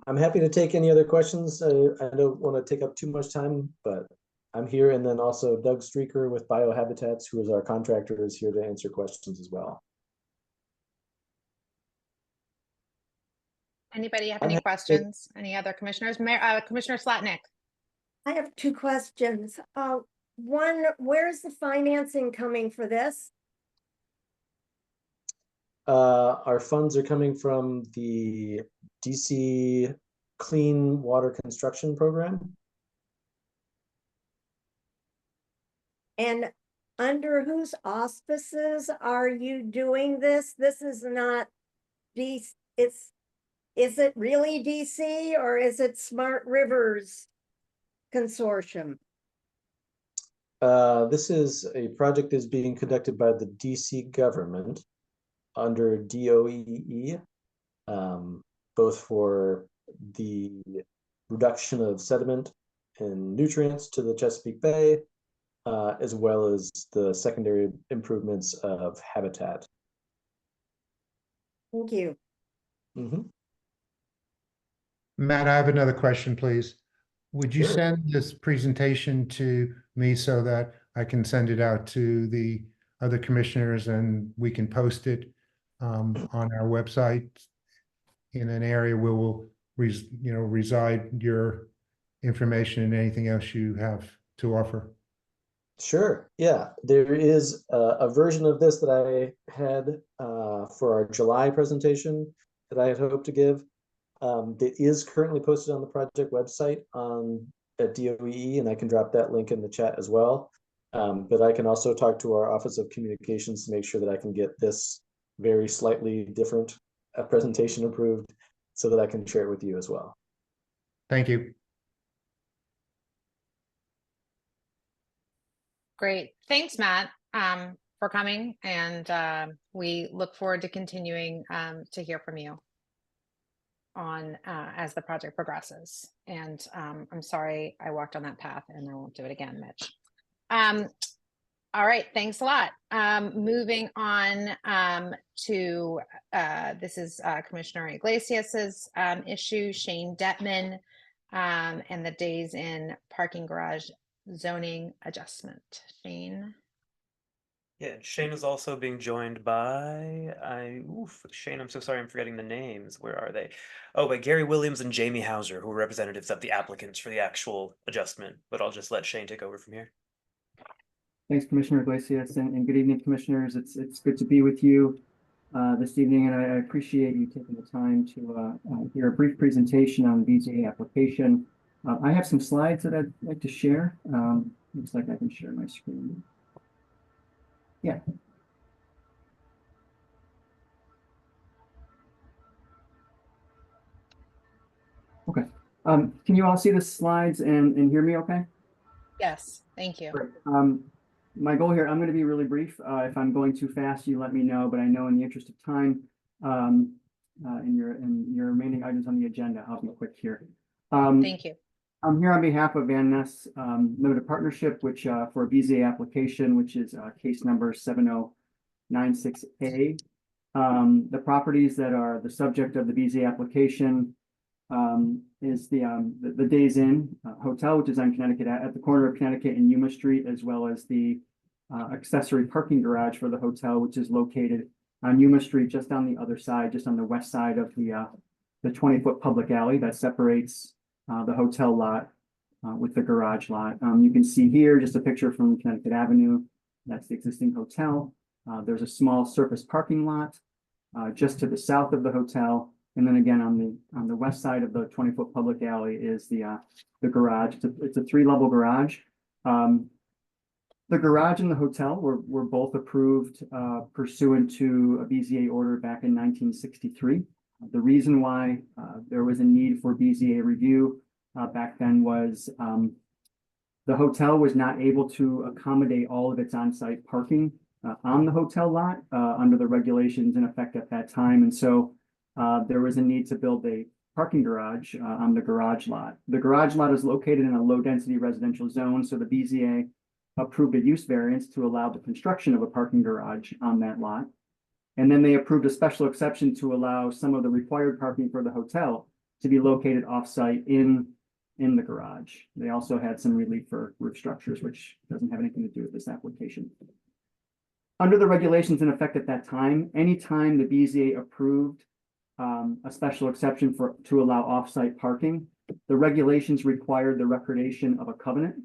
I'm happy to take any other questions. I don't want to take up too much time, but I'm here. And then also Doug Streaker with Biohabitats, who is our contractor, is here to answer questions as well. Anybody have any questions? Any other commissioners? Commissioner Slatnick. I have two questions. One, where's the financing coming for this? Our funds are coming from the DC Clean Water Construction Program. And under whose auspices are you doing this? This is not DC, is it really DC, or is it Smart Rivers Consortium? This is a project that's being conducted by the DC government under DOEE, both for the reduction of sediment and nutrients to the Chesapeake Bay, as well as the secondary improvements of habitat. Thank you. Mm-hmm. Matt, I have another question, please. Would you Sure. send this presentation to me so that I can send it out to the other commissioners and we can post it on our website in an area where we'll reside your information and anything else you have to offer? Sure. Yeah, there is a version of this that I had for our July presentation that I had hoped to give. that is currently posted on the project website at DOE, and I can drop that link in the chat as well. But I can also talk to our Office of Communications to make sure that I can get this very slightly different presentation approved so that I can share it with you as well. Thank you. Great. Thanks, Matt, for coming. And we look forward to continuing to hear from you on as the project progresses. And I'm sorry I walked on that path and I won't do it again, Mitch. All right, thanks a lot. Moving on to this is Commissioner Iglesias's issue, Shane Detman, and the days in parking garage zoning adjustment. Shane. Yeah, Shane is also being joined by Shane, I'm so sorry, I'm forgetting the names. Where are they? Oh, by Gary Williams and Jamie Hauser, who are representatives of the applicants for the actual adjustment. But I'll just let Shane take over from here. Thanks, Commissioner Iglesias, and good evening, commissioners. It's good to be with you this evening, and I appreciate you taking the time to hear a brief presentation on the BZA application. I have some slides that I'd like to share. Looks like I can share my screen. Yeah. Okay. Can you all see the slides and hear me okay? Yes, thank you. Great. My goal here, I'm going to be really brief. If I'm going too fast, you let me know, but I know in the interest of time, in your remaining items on the agenda, I'll be quick here. Thank you. I'm here on behalf of Van Ness Limited Partnership, which for a BZA application, which is case number 7096A. The properties that are the subject of the BZA application is the Days Inn Hotel, which is on Connecticut at the corner of Connecticut and Yuma Street, as well as the accessory parking garage for the hotel, which is located on Yuma Street, just on the other side, just on the west side of the 20-foot public alley that separates the hotel lot with the garage lot. You can see here just a picture from Connecticut Avenue. That's the existing hotel. There's a small surface parking lot just to the south of the hotel. And then again, on the west side of the 20-foot public alley is the garage. It's a 3-level garage. The garage and the hotel were both approved pursuant to a BZA order back in 1963. The reason why there was a need for BZA review back then was the hotel was not able to accommodate all of its on-site parking on the hotel lot under the regulations in effect at that time. And so there was a need to build a parking garage on the garage lot. The garage lot is located in a low-density residential zone, so the BZA approved a use variance to allow the construction of a parking garage on that lot. And then they approved a special exception to allow some of the required parking for the hotel to be located off-site in the garage. They also had some relief for roof structures, which doesn't have anything to do with this application. Under the regulations in effect at that time, anytime the BZA approved a special exception to allow off-site parking, the regulations required the recordation of a covenant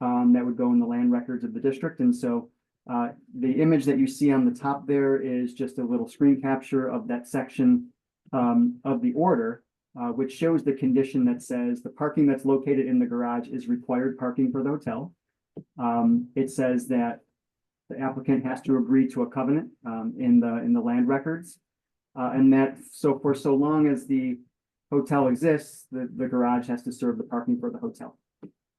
that would go in the land records of the district. And so the image that you see on the top there is just a little screen capture of that section of the order, which shows the condition that says the parking that's located in the garage is required parking for the hotel. It says that the applicant has to agree to a covenant in the land records. And that for so long as the hotel exists, the garage has to serve the parking for the hotel.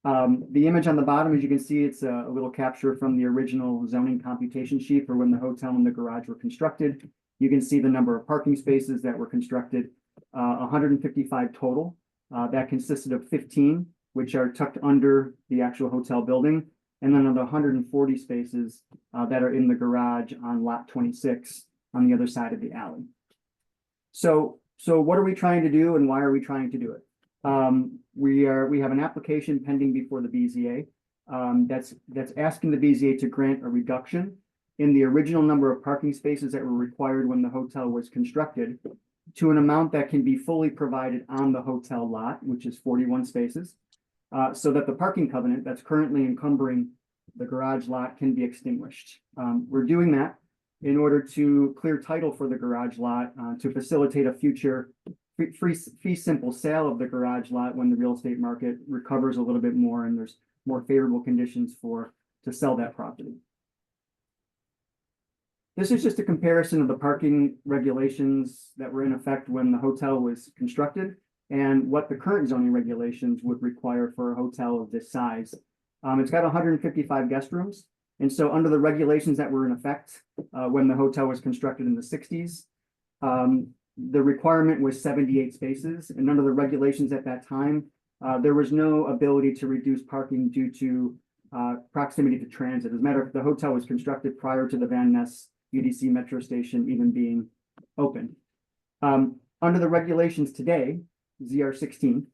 The image on the bottom, as you can see, it's a little capture from the original zoning computation sheet for when the hotel and the garage were constructed. You can see the number of parking spaces that were constructed, 155 total. That consisted of 15, which are tucked under the actual hotel building, and then another 140 spaces that are in the garage on lot 26 on the other side of the alley. So what are we trying to do and why are we trying to do it? We have an application pending before the BZA that's asking the BZA to grant a reduction in the original number of parking spaces that were required when the hotel was constructed to an amount that can be fully provided on the hotel lot, which is 41 spaces, so that the parking covenant that's currently encumbering the garage lot can be extinguished. We're doing that in order to clear title for the garage lot to facilitate a future fee simple sale of the garage lot when the real estate market recovers a little bit more and there's more favorable conditions to sell that property. This is just a comparison of the parking regulations that were in effect when the hotel was constructed and what the current zoning regulations would require for a hotel of this size. It's got 155 guest rooms. And so under the regulations that were in effect when the hotel was constructed in the 60s, the requirement was 78 spaces. And under the regulations at that time, there was no ability to reduce parking due to proximity to transit. As a matter of fact, the hotel was constructed prior to the Van Ness UDC metro station even being open. Under the regulations today, ZR16,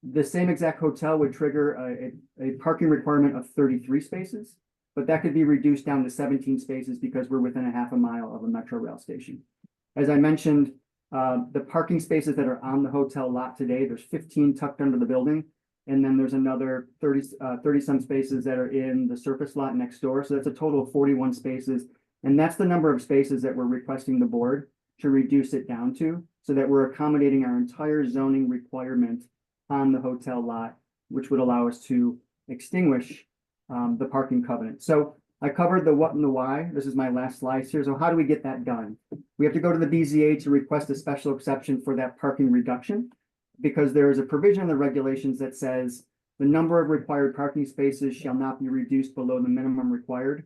the same exact hotel would trigger a parking requirement of 33 spaces, but that could be reduced down to 17 spaces because we're within a half a mile of a metro rail station. As I mentioned, the parking spaces that are on the hotel lot today, there's 15 tucked under the building. And then there's another 30 some spaces that are in the surface lot next door. So that's a total of 41 spaces. And that's the number of spaces that we're requesting the board to reduce it down to, so that we're accommodating our entire zoning requirement on the hotel lot, which would allow us to extinguish the parking covenant. So I covered the what and the why. This is my last slide here. So how do we get that done? We have to go to the BZA to request a special exception for that parking reduction, because there is a provision in the regulations that says the number of required parking spaces shall not be reduced below the minimum required.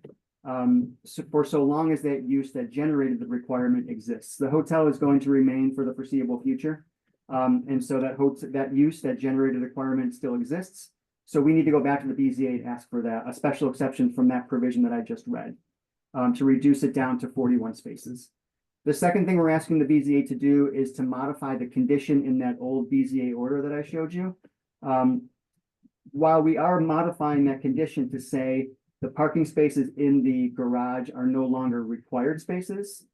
For so long as that use that generated the requirement exists. The hotel is going to remain for the foreseeable future. And so that use that generated requirement still exists. So we need to go back to the BZA to ask for that, a special exception from that provision that I just read, to reduce it down to 41 spaces. The second thing we're asking the BZA to do is to modify the condition in that old BZA order that I showed you. While we are modifying that condition to say the parking spaces in the garage are no longer required spaces,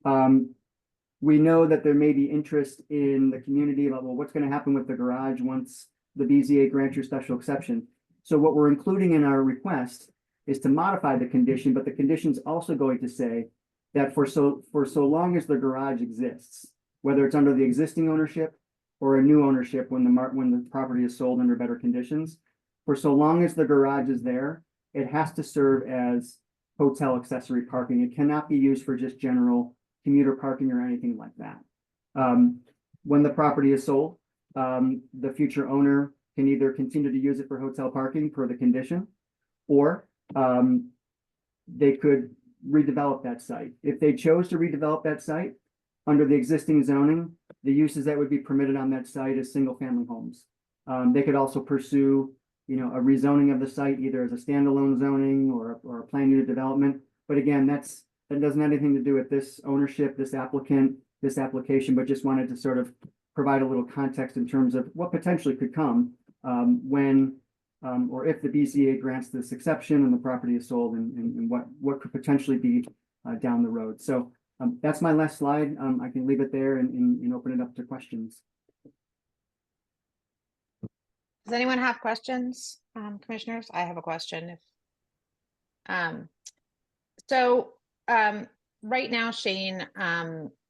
we know that there may be interest in the community about, well, what's going to happen with the garage once the BZA grants your special exception. So what we're including in our request is to modify the condition, but the condition's also going to say that for so long as the garage exists, whether it's under the existing ownership or a new ownership when the property is sold under better conditions, for so long as the garage is there, it has to serve as hotel accessory parking. It cannot be used for just general commuter parking or anything like that. When the property is sold, the future owner can either continue to use it for hotel parking per the condition, or they could redevelop that site. If they chose to redevelop that site under the existing zoning, the uses that would be permitted on that site is single family homes. They could also pursue a rezoning of the site either as a standalone zoning or a planned unit development. But again, that doesn't have anything to do with this ownership, this applicant, this application, but just wanted to sort of provide a little context in terms of what potentially could come when or if the BZA grants this exception and the property is sold, and what could potentially be down the road. So that's my last slide. I can leave it there and open it up to questions. Does anyone have questions, commissioners? I have a question. Right now, Shane,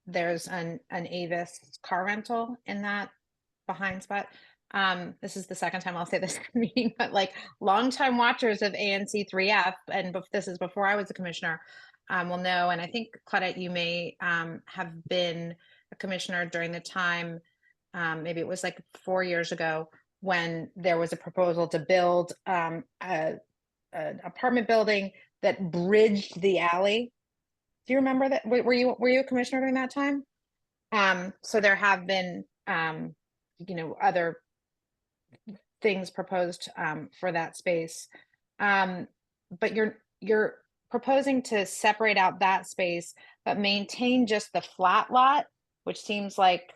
there's an Avis car rental in that behind spot. This is the second time I'll say this meeting, but like longtime watchers of ANC3F, and this is before I was a commissioner, will know. And I think Claudette, you may have been a commissioner during the time, maybe it was like 4 years ago, when there was a proposal to build an apartment building that bridged the alley. Do you remember that? Were you a commissioner during that time? So there have been, other things proposed for that space, but you're proposing to separate out that space, but maintain just the flat lot, which seems like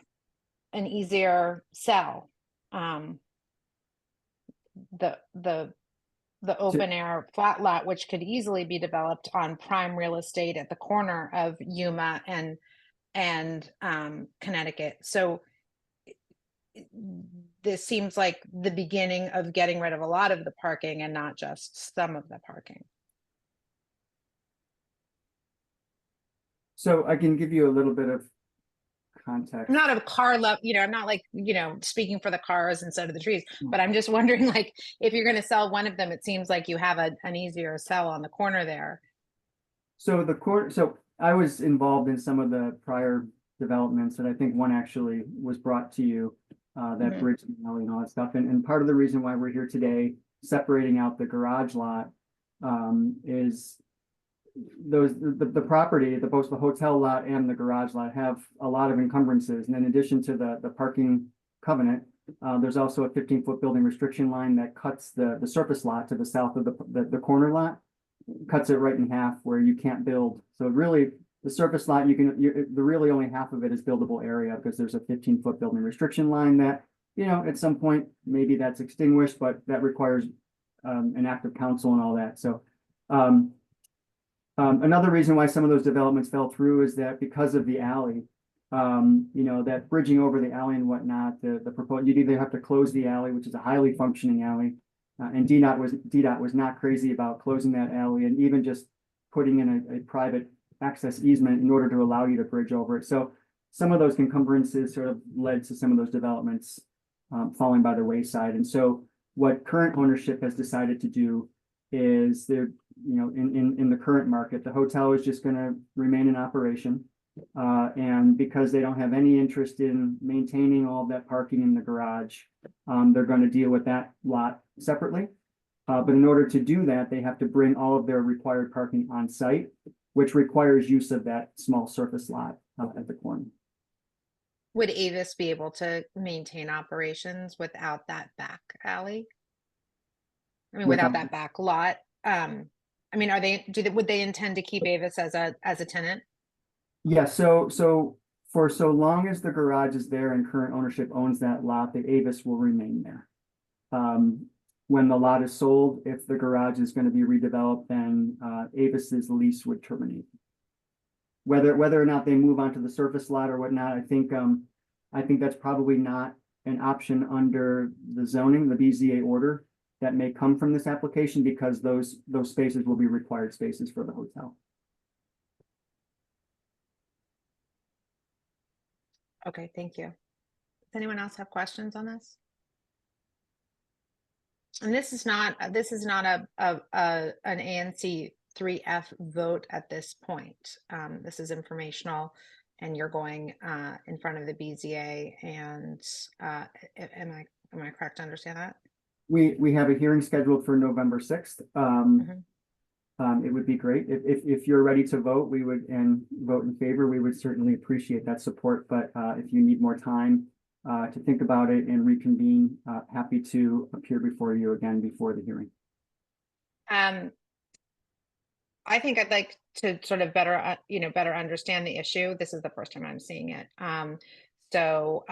an easier sell. The open air flat lot, which could easily be developed on prime real estate at the corner of Yuma and Connecticut. So this seems like the beginning of getting rid of a lot of the parking and not just some of the parking. So I can give you a little bit of context. I'm not a car love, I'm not like, speaking for the cars instead of the trees, but I'm just wondering, like, if you're going to sell one of them, it seems like you have an easier sell on the corner there. So so I was involved in some of the prior developments, and I think one actually was brought to you, that bridge and all that stuff. And part of the reason why we're here today, separating out the garage lot, is the property, both the hotel lot and the garage lot have a lot of encumbrances. And in addition to the parking covenant, there's also a 15-foot building restriction line that cuts the surface lot to the south of the corner lot, cuts it right in half where you can't build. So really, the surface lot, the really only half of it is buildable area because there's a 15-foot building restriction line that, at some point, maybe that's extinguished, but that requires an act of council and all that. So another reason why some of those developments fell through is that because of the alley, that bridging over the alley and whatnot, the proposal, you'd either have to close the alley, which is a highly functioning alley, and DDOT was not crazy about closing that alley and even just putting in a private access easement in order to allow you to bridge over it. So some of those encumbrances sort of led to some of those developments falling by the wayside. And so what current ownership has decided to do is they're, in the current market, the hotel is just going to remain in operation. And because they don't have any interest in maintaining all of that parking in the garage, they're going to deal with that lot separately. But in order to do that, they have to bring all of their required parking on site, which requires use of that small surface lot at the corner. Would Avis be able to maintain operations without that back alley? I mean, without that back lot? Would they intend to keep Avis as a tenant? Yeah, so for so long as the garage is there and current ownership owns that lot, the Avis will remain there. When the lot is sold, if the garage is going to be redeveloped, then Avis's lease would terminate. Whether or not they move onto the surface lot or whatnot, I think that's probably not an option under the zoning, the BZA order that may come from this application, because those spaces will be required spaces for the hotel. Okay, thank you. Does anyone else have questions on this? And this is not an ANC3F vote at this point. This is informational, and you're going in front of the BZA. And am I correct to understand that? We have a hearing scheduled for November 6th. It would be great if you're ready to vote, vote in favor. We would certainly appreciate that support. But if you need more time to think about it and reconvene, happy to appear before you again before the hearing. I think I'd like to sort of better understand the issue. This is the first time I'm seeing it. Do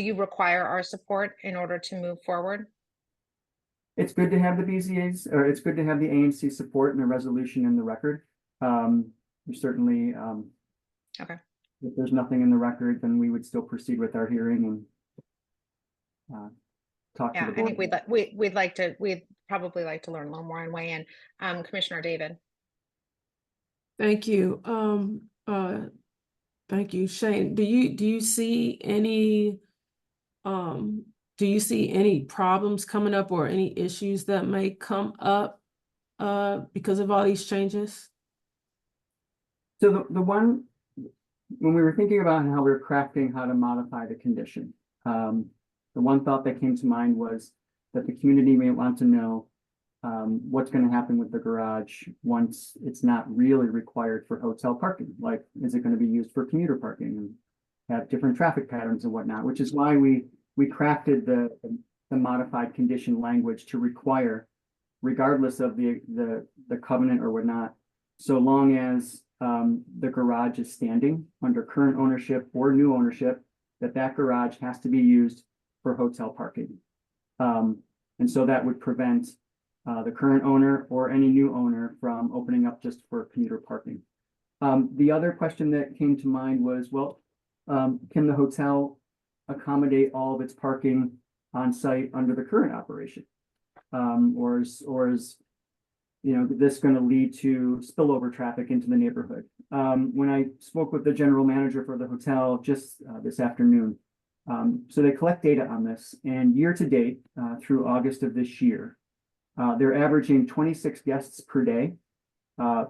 you require our support in order to move forward? It's good to have the BZA's, or it's good to have the ANC support and the resolution in the record. We certainly, okay. If there's nothing in the record, then we would still proceed with our hearing and talk to the board. I think we'd probably like to learn a little more and weigh in. Commissioner David. Thank you. Thank you, Shane. Do you see any problems coming up or any issues that may come up because of all these changes? So the one, when we were thinking about how we were crafting how to modify the condition, the one thought that came to mind was that the community may want to know what's going to happen with the garage once it's not really required for hotel parking. Like, is it going to be used for commuter parking and have different traffic patterns and whatnot, which is why we crafted the modified condition language to require, regardless of the covenant or whatnot, so long as the garage is standing under current ownership or new ownership, that garage has to be used for hotel parking. And so that would prevent the current owner or any new owner from opening up just for commuter parking. The other question that came to mind was, well, can the hotel accommodate all of its parking on site under the current operation? Or is this going to lead to spillover traffic into the neighborhood. When I spoke with the general manager for the hotel just this afternoon, so they collect data on this, and year to date, through August of this year, they're averaging 26 guests per day,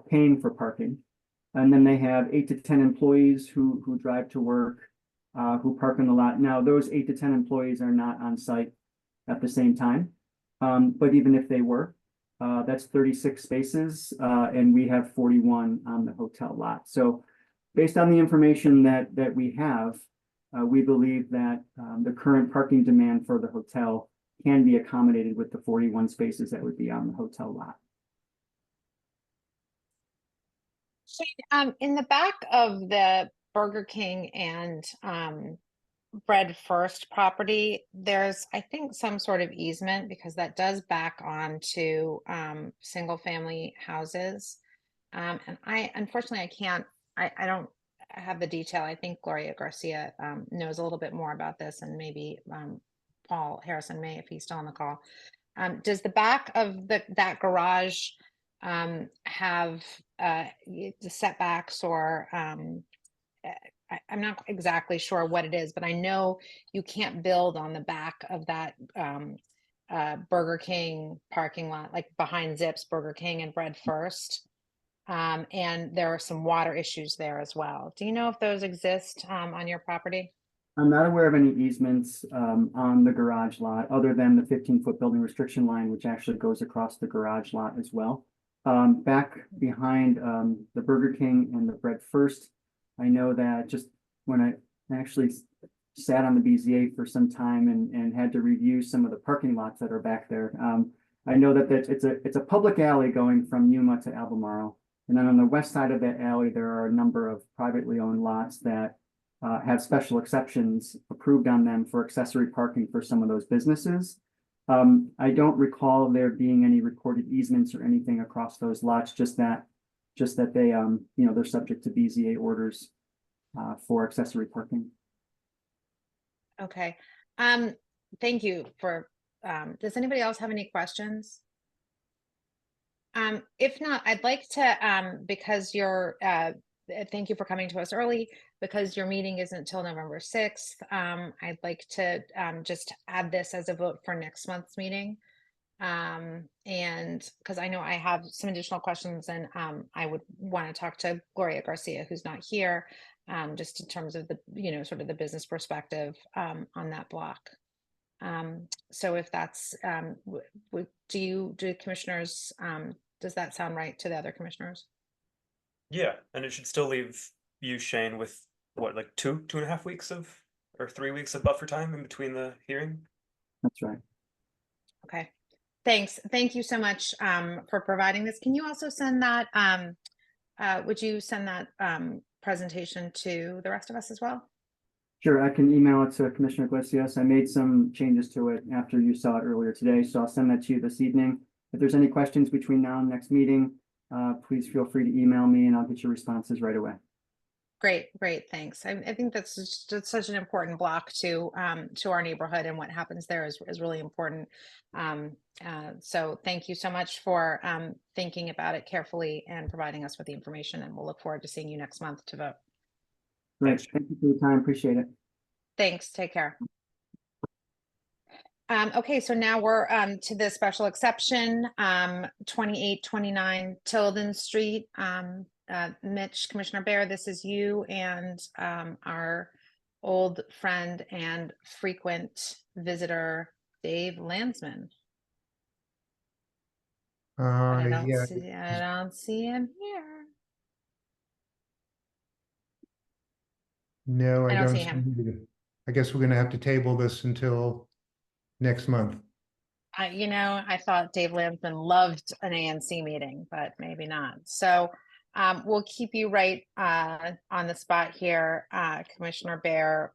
paying for parking. And then they have 8 to 10 employees who drive to work, who park in the lot. Now, those 8 to 10 employees are not on site at the same time. But even if they were, that's 36 spaces, and we have 41 on the hotel lot. So based on the information that we have, we believe that the current parking demand for the hotel can be accommodated with the 41 spaces that would be on the hotel lot. Shane, in the back of the Burger King and Bread First property, there's, I think, some sort of easement because that does back onto single family houses. And unfortunately, I don't have the detail. I think Gloria Garcia knows a little bit more about this, and maybe Paul Harrison may, if he's still on the call. Does the back of that garage have the setbacks, or I'm not exactly sure what it is, but I know you can't build on the back of that Burger King parking lot, like behind Zips, Burger King and Bread First. And there are some water issues there as well. Do you know if those exist on your property? I'm not aware of any easements on the garage lot other than the 15-foot building restriction line, which actually goes across the garage lot as well. Back behind the Burger King and the Bread First, I know that just when I actually sat on the BZA for some time and had to review some of the parking lots that are back there. I know that it's a public alley going from Yuma to Albemarle. And then on the west side of that alley, there are a number of privately owned lots that have special exceptions approved on them for accessory parking for some of those businesses. I don't recall there being any recorded easements or anything across those lots, just that they, they're subject to BZA orders for accessory parking. Okay. Thank you for, does anybody else have any questions? If not, I'd like to, because thank you for coming to us early, because your meeting isn't till November 6th. I'd like to just add this as a vote for next month's meeting. And because I know I have some additional questions, and I would want to talk to Gloria Garcia, who's not here, just in terms of the, sort of the business perspective on that block. So if that's, do commissioners, does that sound right to the other commissioners? Yeah, and it should still leave you, Shane, with what, like 2.5 weeks or 3 weeks of buffer time in between the hearing? That's right. Okay, thanks. Thank you so much for providing this. Can you also send that, would you send that presentation to the rest of us as well? Sure, I can email it to Commissioner Iglesias. I made some changes to it after you saw it earlier today, so I'll send that to you this evening. If there's any questions between now and next meeting, please feel free to email me and I'll get your responses right away. Great, thanks. I think that's just such an important block to our neighborhood, and what happens there is really important. So thank you so much for thinking about it carefully and providing us with the information, and we'll look forward to seeing you next month to vote. Great, thank you for your time, appreciate it. Thanks, take care. Okay, so now we're to the special exception, 2829 Tilden Street. Mitch, Commissioner Bear, this is you and our old friend and frequent visitor, Dave Landsman. I don't see him here. No, I don't see see him. him either. I guess we're going to have to table this until next month. I thought Dave Landsman loved an ANC meeting, but maybe not. So we'll keep you right on the spot here, Commissioner Bear,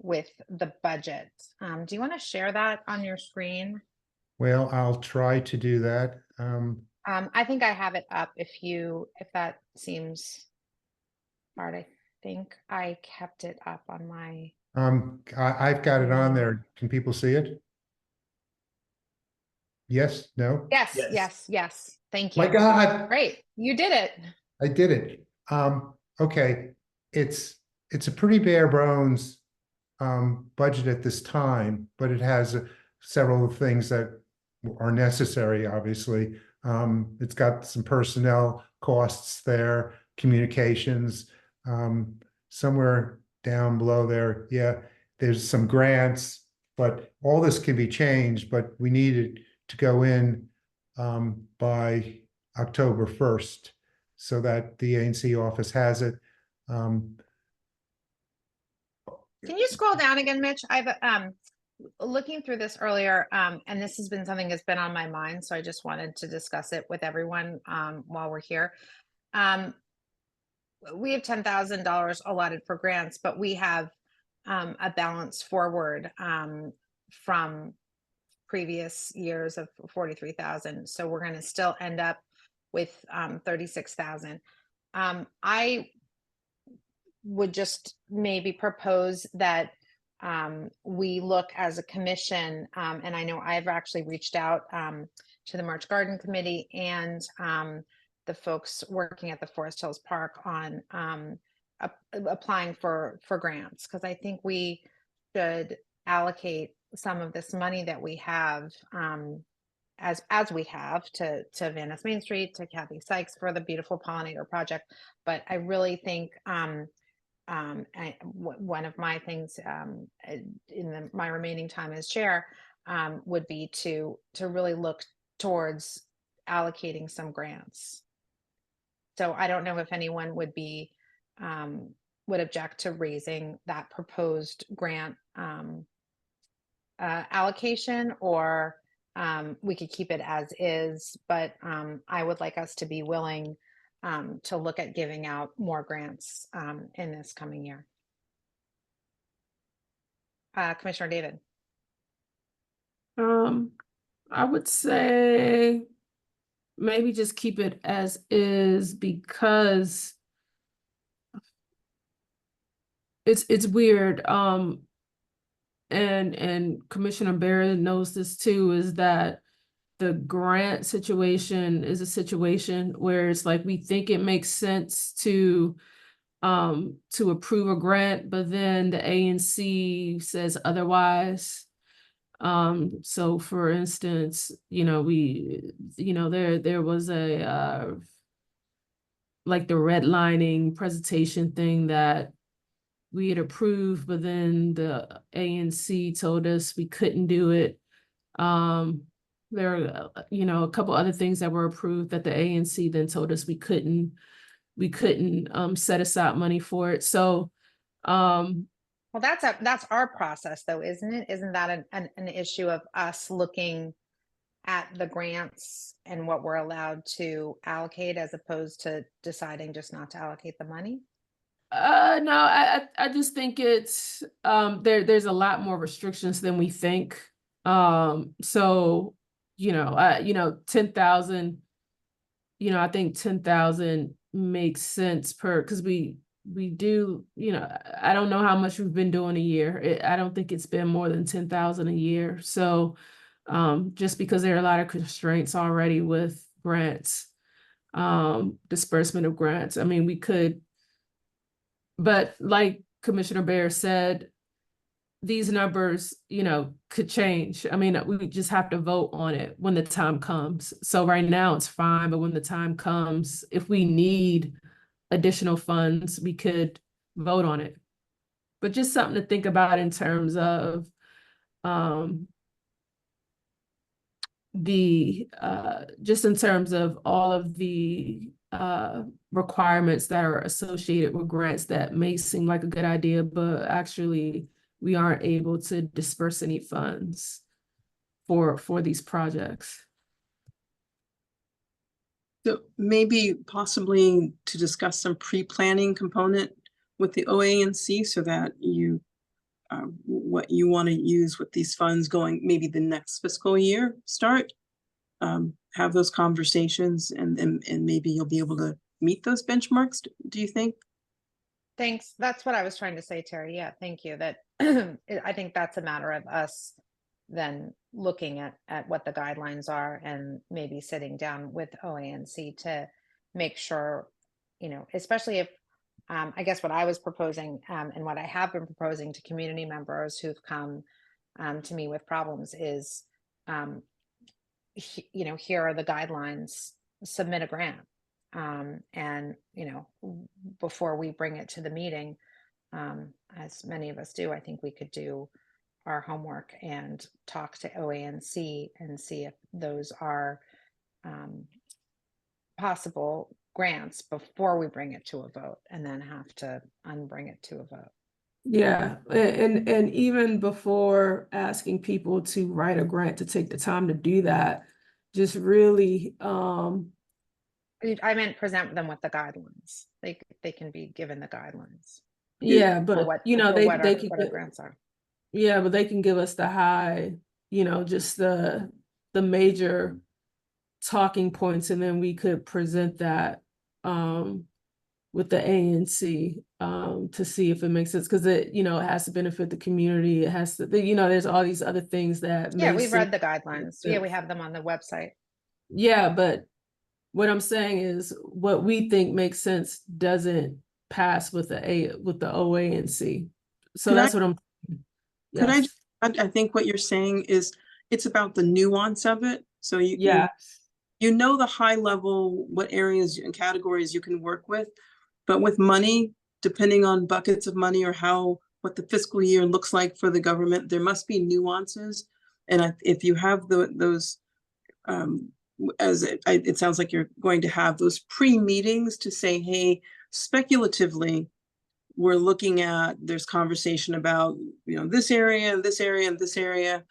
with the budget. Do you want to share that on your screen? Well, I'll try to do that. I think I have it up if that seems hard. I think I kept it up on my. I've got it on there. Can people see it? Yes, no? Yes, Yes. yes, yes. Thank My you. God, Great, you did it. I did it. Okay, it's a pretty bare bones budget at this time, but it has several things that are necessary, obviously. It's got some personnel costs there, communications, somewhere down below there. Yeah, there's some grants, but all this can be changed, but we need it to go in by October 1st so that the ANC office has it. Can you scroll down again, Mitch? I've looking through this earlier, and this has been something that's been on my mind, so I just wanted to discuss it with everyone while we're here. We have $10,000 allotted for grants, but we have a balance forward from previous years of 43,000. So we're going to still end up with 36,000. I would just maybe propose that we look as a commission, and I know I've actually reached out to the March Garden Committee and the folks working at the Forest Hills Park on applying for grants, because I think we should allocate some of this money that we have as we have to Venice Main Street, to Kathy Sykes for the beautiful pollinator project. But I really think one of my things in my remaining time as chair would be to really look towards allocating some grants. So I don't know if anyone would be would object to raising that proposed grant allocation, or we could keep it as is, but I would like us to be willing to look at giving out more grants in this coming year. Commissioner David. I would say maybe just keep it as is, because it's weird. And Commissioner Barrett knows this too, is that the grant situation is a situation where it's like we think it makes sense to approve a grant, but then the ANC says otherwise. So for instance, there was a like the redlining presentation thing that we had approved, but then the ANC told us we couldn't do it. There are, a couple other things that were approved that the ANC then told us we couldn't set aside money for it. So, well, that's our process though, isn't it? Isn't that an issue of us looking at the grants and what we're allowed to allocate, as opposed to deciding just not to allocate the money? No, I just think it's there's a lot more restrictions than we think. So 10,000, I think 10,000 makes sense because we do, I don't know how much we've been doing a year. I don't think it's been more than 10,000 a year. So just because there are a lot of constraints already with grants, disbursement of grants. I mean, we could, but like Commissioner Bear said, these numbers, could change. I mean, we just have to vote on it when the time comes. So right now it's fine, but when the time comes, if we need additional funds, we could vote on it. But just something to think about in terms of just in terms of all of the requirements that are associated with grants that may seem like a good idea, but actually we aren't able to disperse any funds for these projects. So maybe possibly to discuss some pre-planning component with the OANC so that you what you want to use with these funds going maybe the next fiscal year start, have those conversations, and maybe you'll be able to meet those benchmarks, do you think? Thanks. That's what I was trying to say, Terry. Yeah, thank you. That I think that's a matter of us then looking at what the guidelines are and maybe sitting down with OANC to make sure, especially if, I guess what I was proposing, and what I have been proposing to community members who've come to me with problems is, here are the guidelines, submit a grant. And, before we bring it to the meeting, as many of us do, I think we could do our homework and talk to OANC and see if those are possible grants before we bring it to a vote, and then have to unbring it to a vote. Yeah, and even before asking people to write a grant, to take the time to do that, just really I meant present them with the guidelines. They can be given the guidelines. yeah, For but what, you know, for what they our, can what our get, grants are. yeah, but they can give us the high, just the major talking points, and then we could present that with the ANC to see if it makes sense, because it has to benefit the community. It has to, there's all these other things that Yeah, may we've seem read the guidelines. Yeah, sense. we have them on the website. Yeah, but what I'm saying is what we think makes sense doesn't pass with the OANC. So Could that's I- what I'm. Could I, Yes. I think what you're saying is it's about the nuance of it. So Yeah. you know the high level, what areas and categories you can work with, but with money, depending on buckets of money or what the fiscal year looks like for the government, there must be nuances. And if you have those, it sounds like you're going to have those pre-meetings to say, hey, speculatively, we're looking at, there's conversation about, this area, and this area, and this area.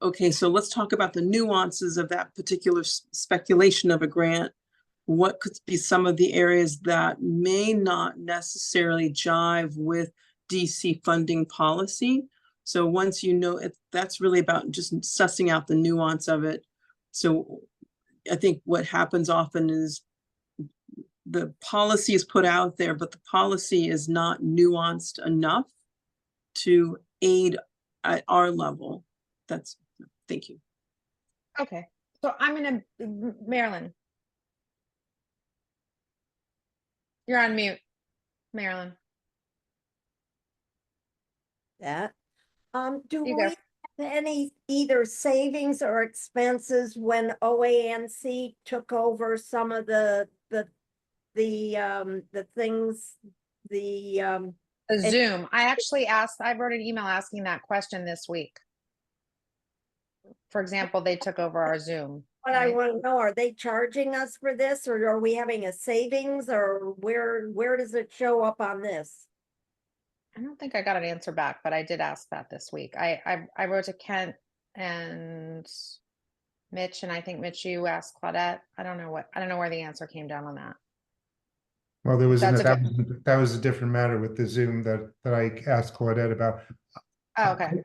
Okay, so let's talk about the nuances of that particular speculation of a grant. What could be some of the areas that may not necessarily jive with DC funding policy? So once that's really about just sussing out the nuance of it. So I think what happens often is the policy is put out there, but the policy is not nuanced enough to aid at our level. Thank you. Okay, so I'm gonna, Marilyn. You're on mute, Marilyn. Do You we go. have any either savings or expenses when OANC took over some of the things, The Zoom. I wrote an email asking that question this week. For example, they took over our Zoom. What I want to know, are they charging us for this, or are we having a savings, or where does it show up on this? I don't think I got an answer back, but I did ask that this week. I wrote to Kent and Mitch, and I think Mitch, you asked Claudette. I don't know where the answer came down on that. Well, there was That's that was a different matter with the Zoom that I asked Claudette about. Oh, okay.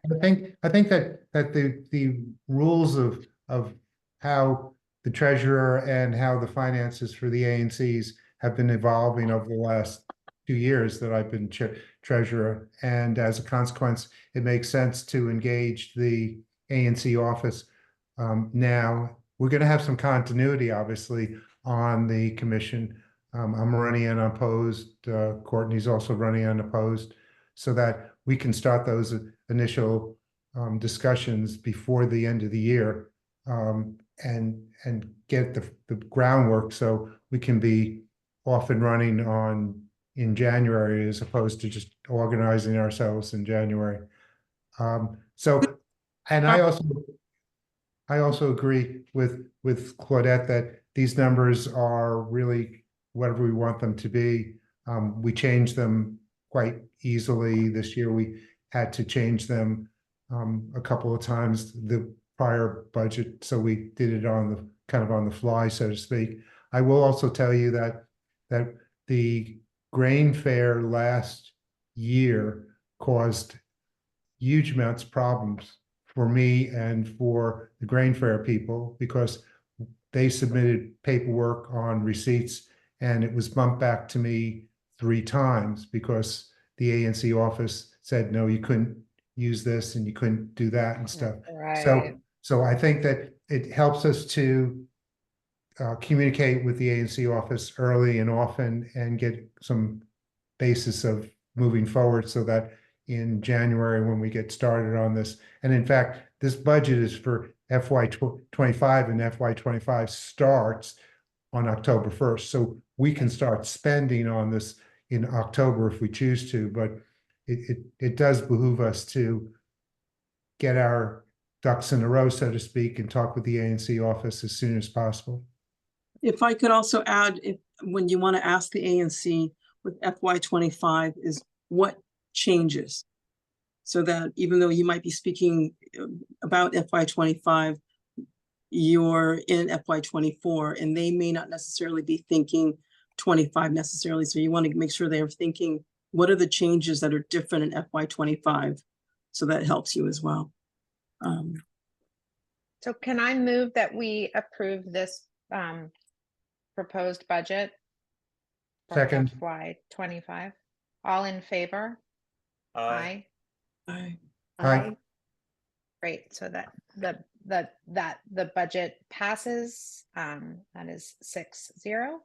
I think that the rules of how the treasurer and how the finances for the ANCs have been evolving over the last 2 years that I've been treasurer, and as a consequence, it makes sense to engage the ANC office. Now we're going to have some continuity, obviously, on the commission. I'm running unopposed. Courtney's also running unopposed, so that we can start those initial discussions before the end of the year, and get the groundwork so we can be off and running in January, as opposed to just organizing ourselves in January. And I also agree with Claudette that these numbers are really whatever we want them to be. We change them quite easily. This year we had to change them a couple of times, the prior budget, so we did it kind of on the fly, so to speak. I will also tell you that the grain fair last year caused huge amounts of problems for me and for the grain fair people, because they submitted paperwork on receipts and it was bumped back to me 3 times because the ANC office said, no, you use this and you couldn't do that and stuff. Right. So I think that it helps us to communicate with the ANC office early and often and get some basis of moving forward so that in January when we get started on this, and in fact, this budget is for FY25 and FY25 starts on October 1st. So we can start spending on this in October if we choose to, but it does behoove us to get our ducks in a row, so to speak, and talk with the ANC office as soon as possible. If I could also add, if when you want to ask the ANC with FY25 is what changes, so that even though you might be speaking about FY25, you're in FY24 and they may not necessarily be thinking 25 necessarily. So you want to make sure they're thinking, what are the changes that are different in FY25? So that helps you as well. So can I move that we approve this proposed budget for Second. FY25? All in favor? Aye. Aye. Aye. Great. So that the budget passes. That is 6-0.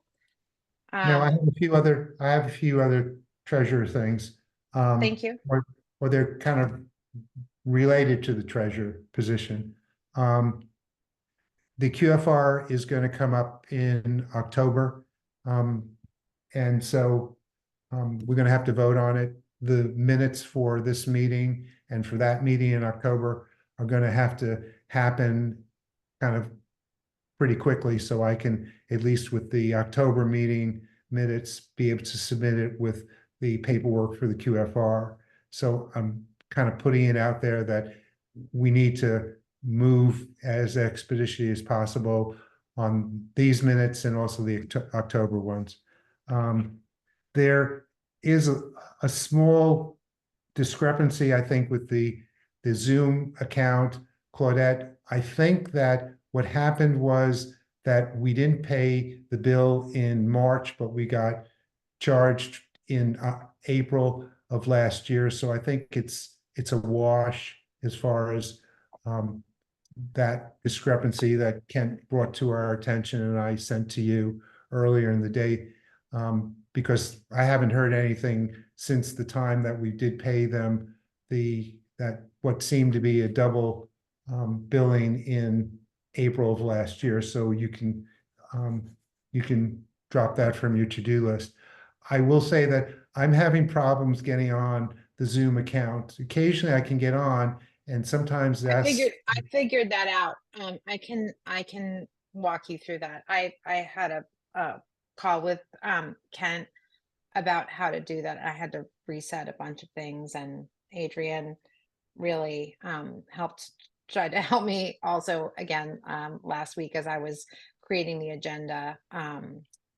Now I have a few other treasurer things. Thank you. Or they're kind of related to the treasurer position. The QFR is going to come up in October. And so we're going to have to vote on it. The minutes for this meeting and for that meeting in October are going to have to happen kind of pretty quickly, so I can, at least with the October meeting minutes, be able to submit it with the paperwork for the QFR. So I'm kind of putting it out there that we need to move as expeditiously as possible on these minutes and also the October ones. There is a small discrepancy, I think, with the Zoom account, Claudette. I think that what happened was that we didn't pay the bill in March, but we got charged in April of last year. So I think it's a wash as far as that discrepancy that Kent brought to our attention and I sent to you earlier in the day, because I haven't heard anything since the time that we did pay them that what seemed to be a double billing in April of last year. So you can drop that from your to-do list. I will say that I'm having problems getting on the Zoom account. Occasionally I can get on, and sometimes that's I figured that out. I can walk you through that. I had a call with Kent about how to do that. I had to reset a bunch of things, and Adrian really tried to help me also again last week as I was creating the agenda,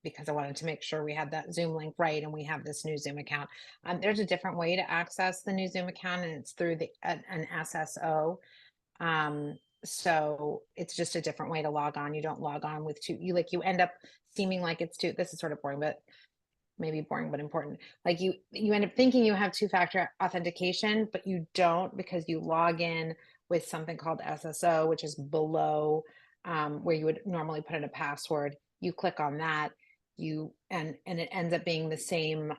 because I wanted to make sure we had that Zoom link right and we have this new Zoom account. There's a different way to access the new Zoom account, and it's through an SSO. So it's just a different way to log on. You don't log on with you end up seeming like it's this is sort of boring, but maybe boring but important. Like you end up thinking you have two-factor authentication, but you don't, because you log in with something called SSO, which is below where you would normally put in a password. You click on that, and it ends up being the same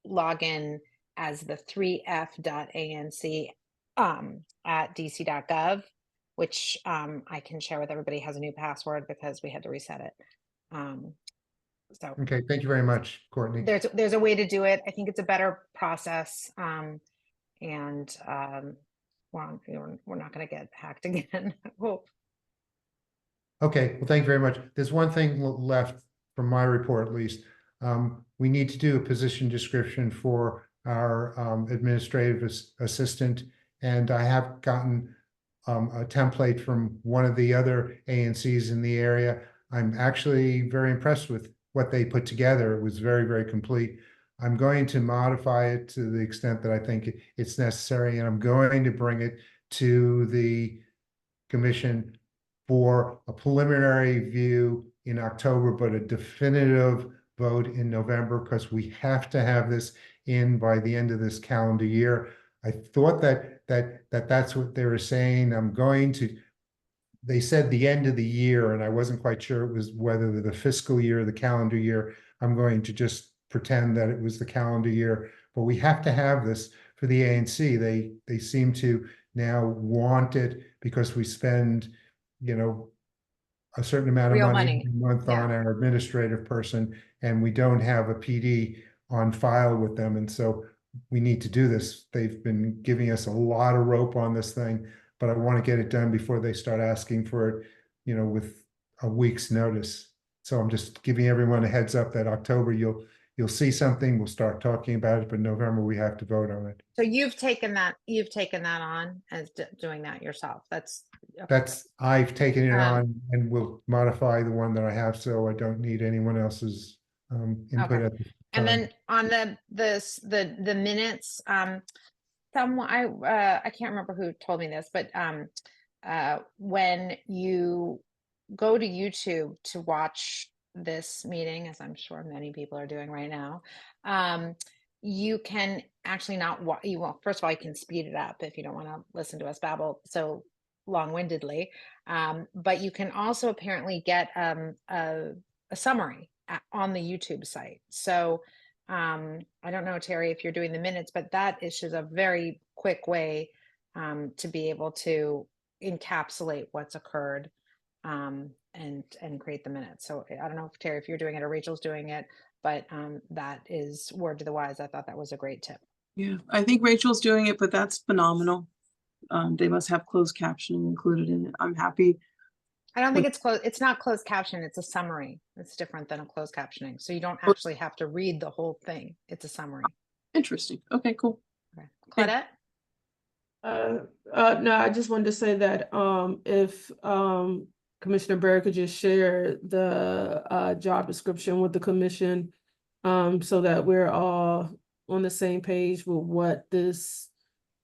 login as the 3f.anc at dc.gov, which I can share with everybody, has a new password because we had to reset it. So okay. Thank you very much, Courtney. There's a way to do it. I think it's a better process, and we're not going to get hacked again. I hope. Okay, well, thank you very much. There's one thing left from my report, at least. We need to do a position description for our administrative assistant, and I have gotten a template from one of the other ANCs in the area. I'm actually very impressed with what they put together. It was very, very complete. I'm going to modify it to the extent that I think it's necessary, and I'm going to bring it to the commission for a preliminary view in October, but a definitive vote in November, because we have to have this in by the end of this calendar year. I thought that's what they were saying. They said the end of the year, and I wasn't quite sure it was whether the fiscal year or the calendar year. I'm going to just pretend that it was the calendar year, but we have to have this for the ANC. They seem to now want it because we spend, a certain amount of Real money money. every month Yeah. on our administrative person, and we don't have a PD on file with them. And so we need to do this. They've been giving us a lot of rope on this thing, but I want to get it done before they start asking for it, with a week's notice. So I'm just giving everyone a heads up that October you'll see something, we'll start talking about it, but November we have to vote on it. So you've taken that on as doing that yourself. I've taken it Um, on and will modify the one that I have, so I don't need anyone else's input Okay. at this And time. then on the minutes, someone, I can't remember who told me this, but when you go to YouTube to watch this meeting, as I'm sure many people are doing right now, you can actually not first of all, you can speed it up if you don't want to listen to us babble so long-windedly, but you can also apparently get a summary on the YouTube site. So I don't know, Terry, if you're doing the minutes, but that is just a very quick way to be able to encapsulate what's occurred and create the minutes. So I don't know if Terry, if you're doing it or Rachel's doing it, but that is word to the wise. I thought that was a great tip. Yeah, I think Rachel's doing it, but that's phenomenal. They must have closed captioning included in it. I'm happy. I don't think it's closed. It's not closed caption. It's a summary. It's different than a closed captioning. So you don't actually have to read the whole thing. It's a summary. Interesting. Okay, cool. Okay. Claudette? No, I just wanted to say that if Commissioner Barrett could just share the job description with the commission, so that we're all on the same page with what this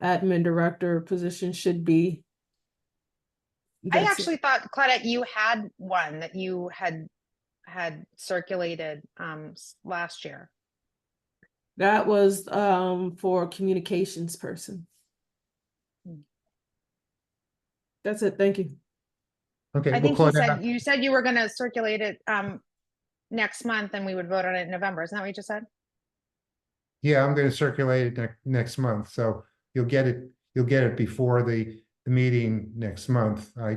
admin director position should be. I actually thought, Claudette, you had one that you had circulated last year. That was for a communications person. That's it. Thank you. Okay. I well, think you said you were going to circulate it next month and we would vote on it in November. Isn't that what you just said? Yeah, I'm going to circulate it next month, so you'll get it before the meeting next month. I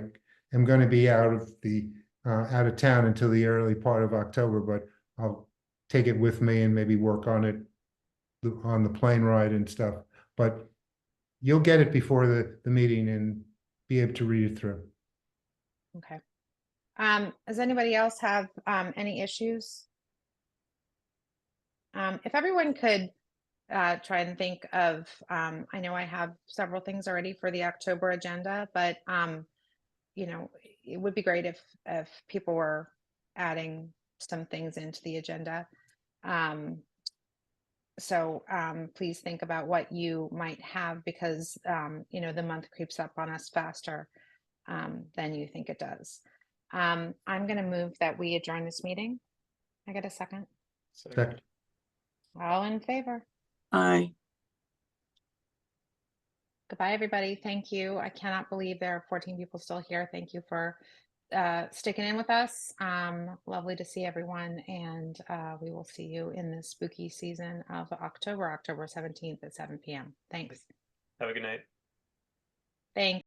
am going to be out of town until the early part of October, but I'll take it with me and maybe work on it on the plane ride and stuff. But you'll get it before the meeting and be able to read it through. Okay. Does anybody else have any issues? If everyone could try and think of, I know I have several things already for the October agenda, but it would be great if people were adding some things into the agenda. So please think about what you might have, because the month creeps up on us faster than you think it does. I'm going to move that we adjourn this meeting. I get a second? Second. All in favor? Aye. Goodbye, everybody. Thank you. I cannot believe there are 14 people still here. Thank you for sticking in with us. Lovely to see everyone. And we will see you in the spooky season of October 17th at 7 p.m. Thanks. Have a good night. Thanks.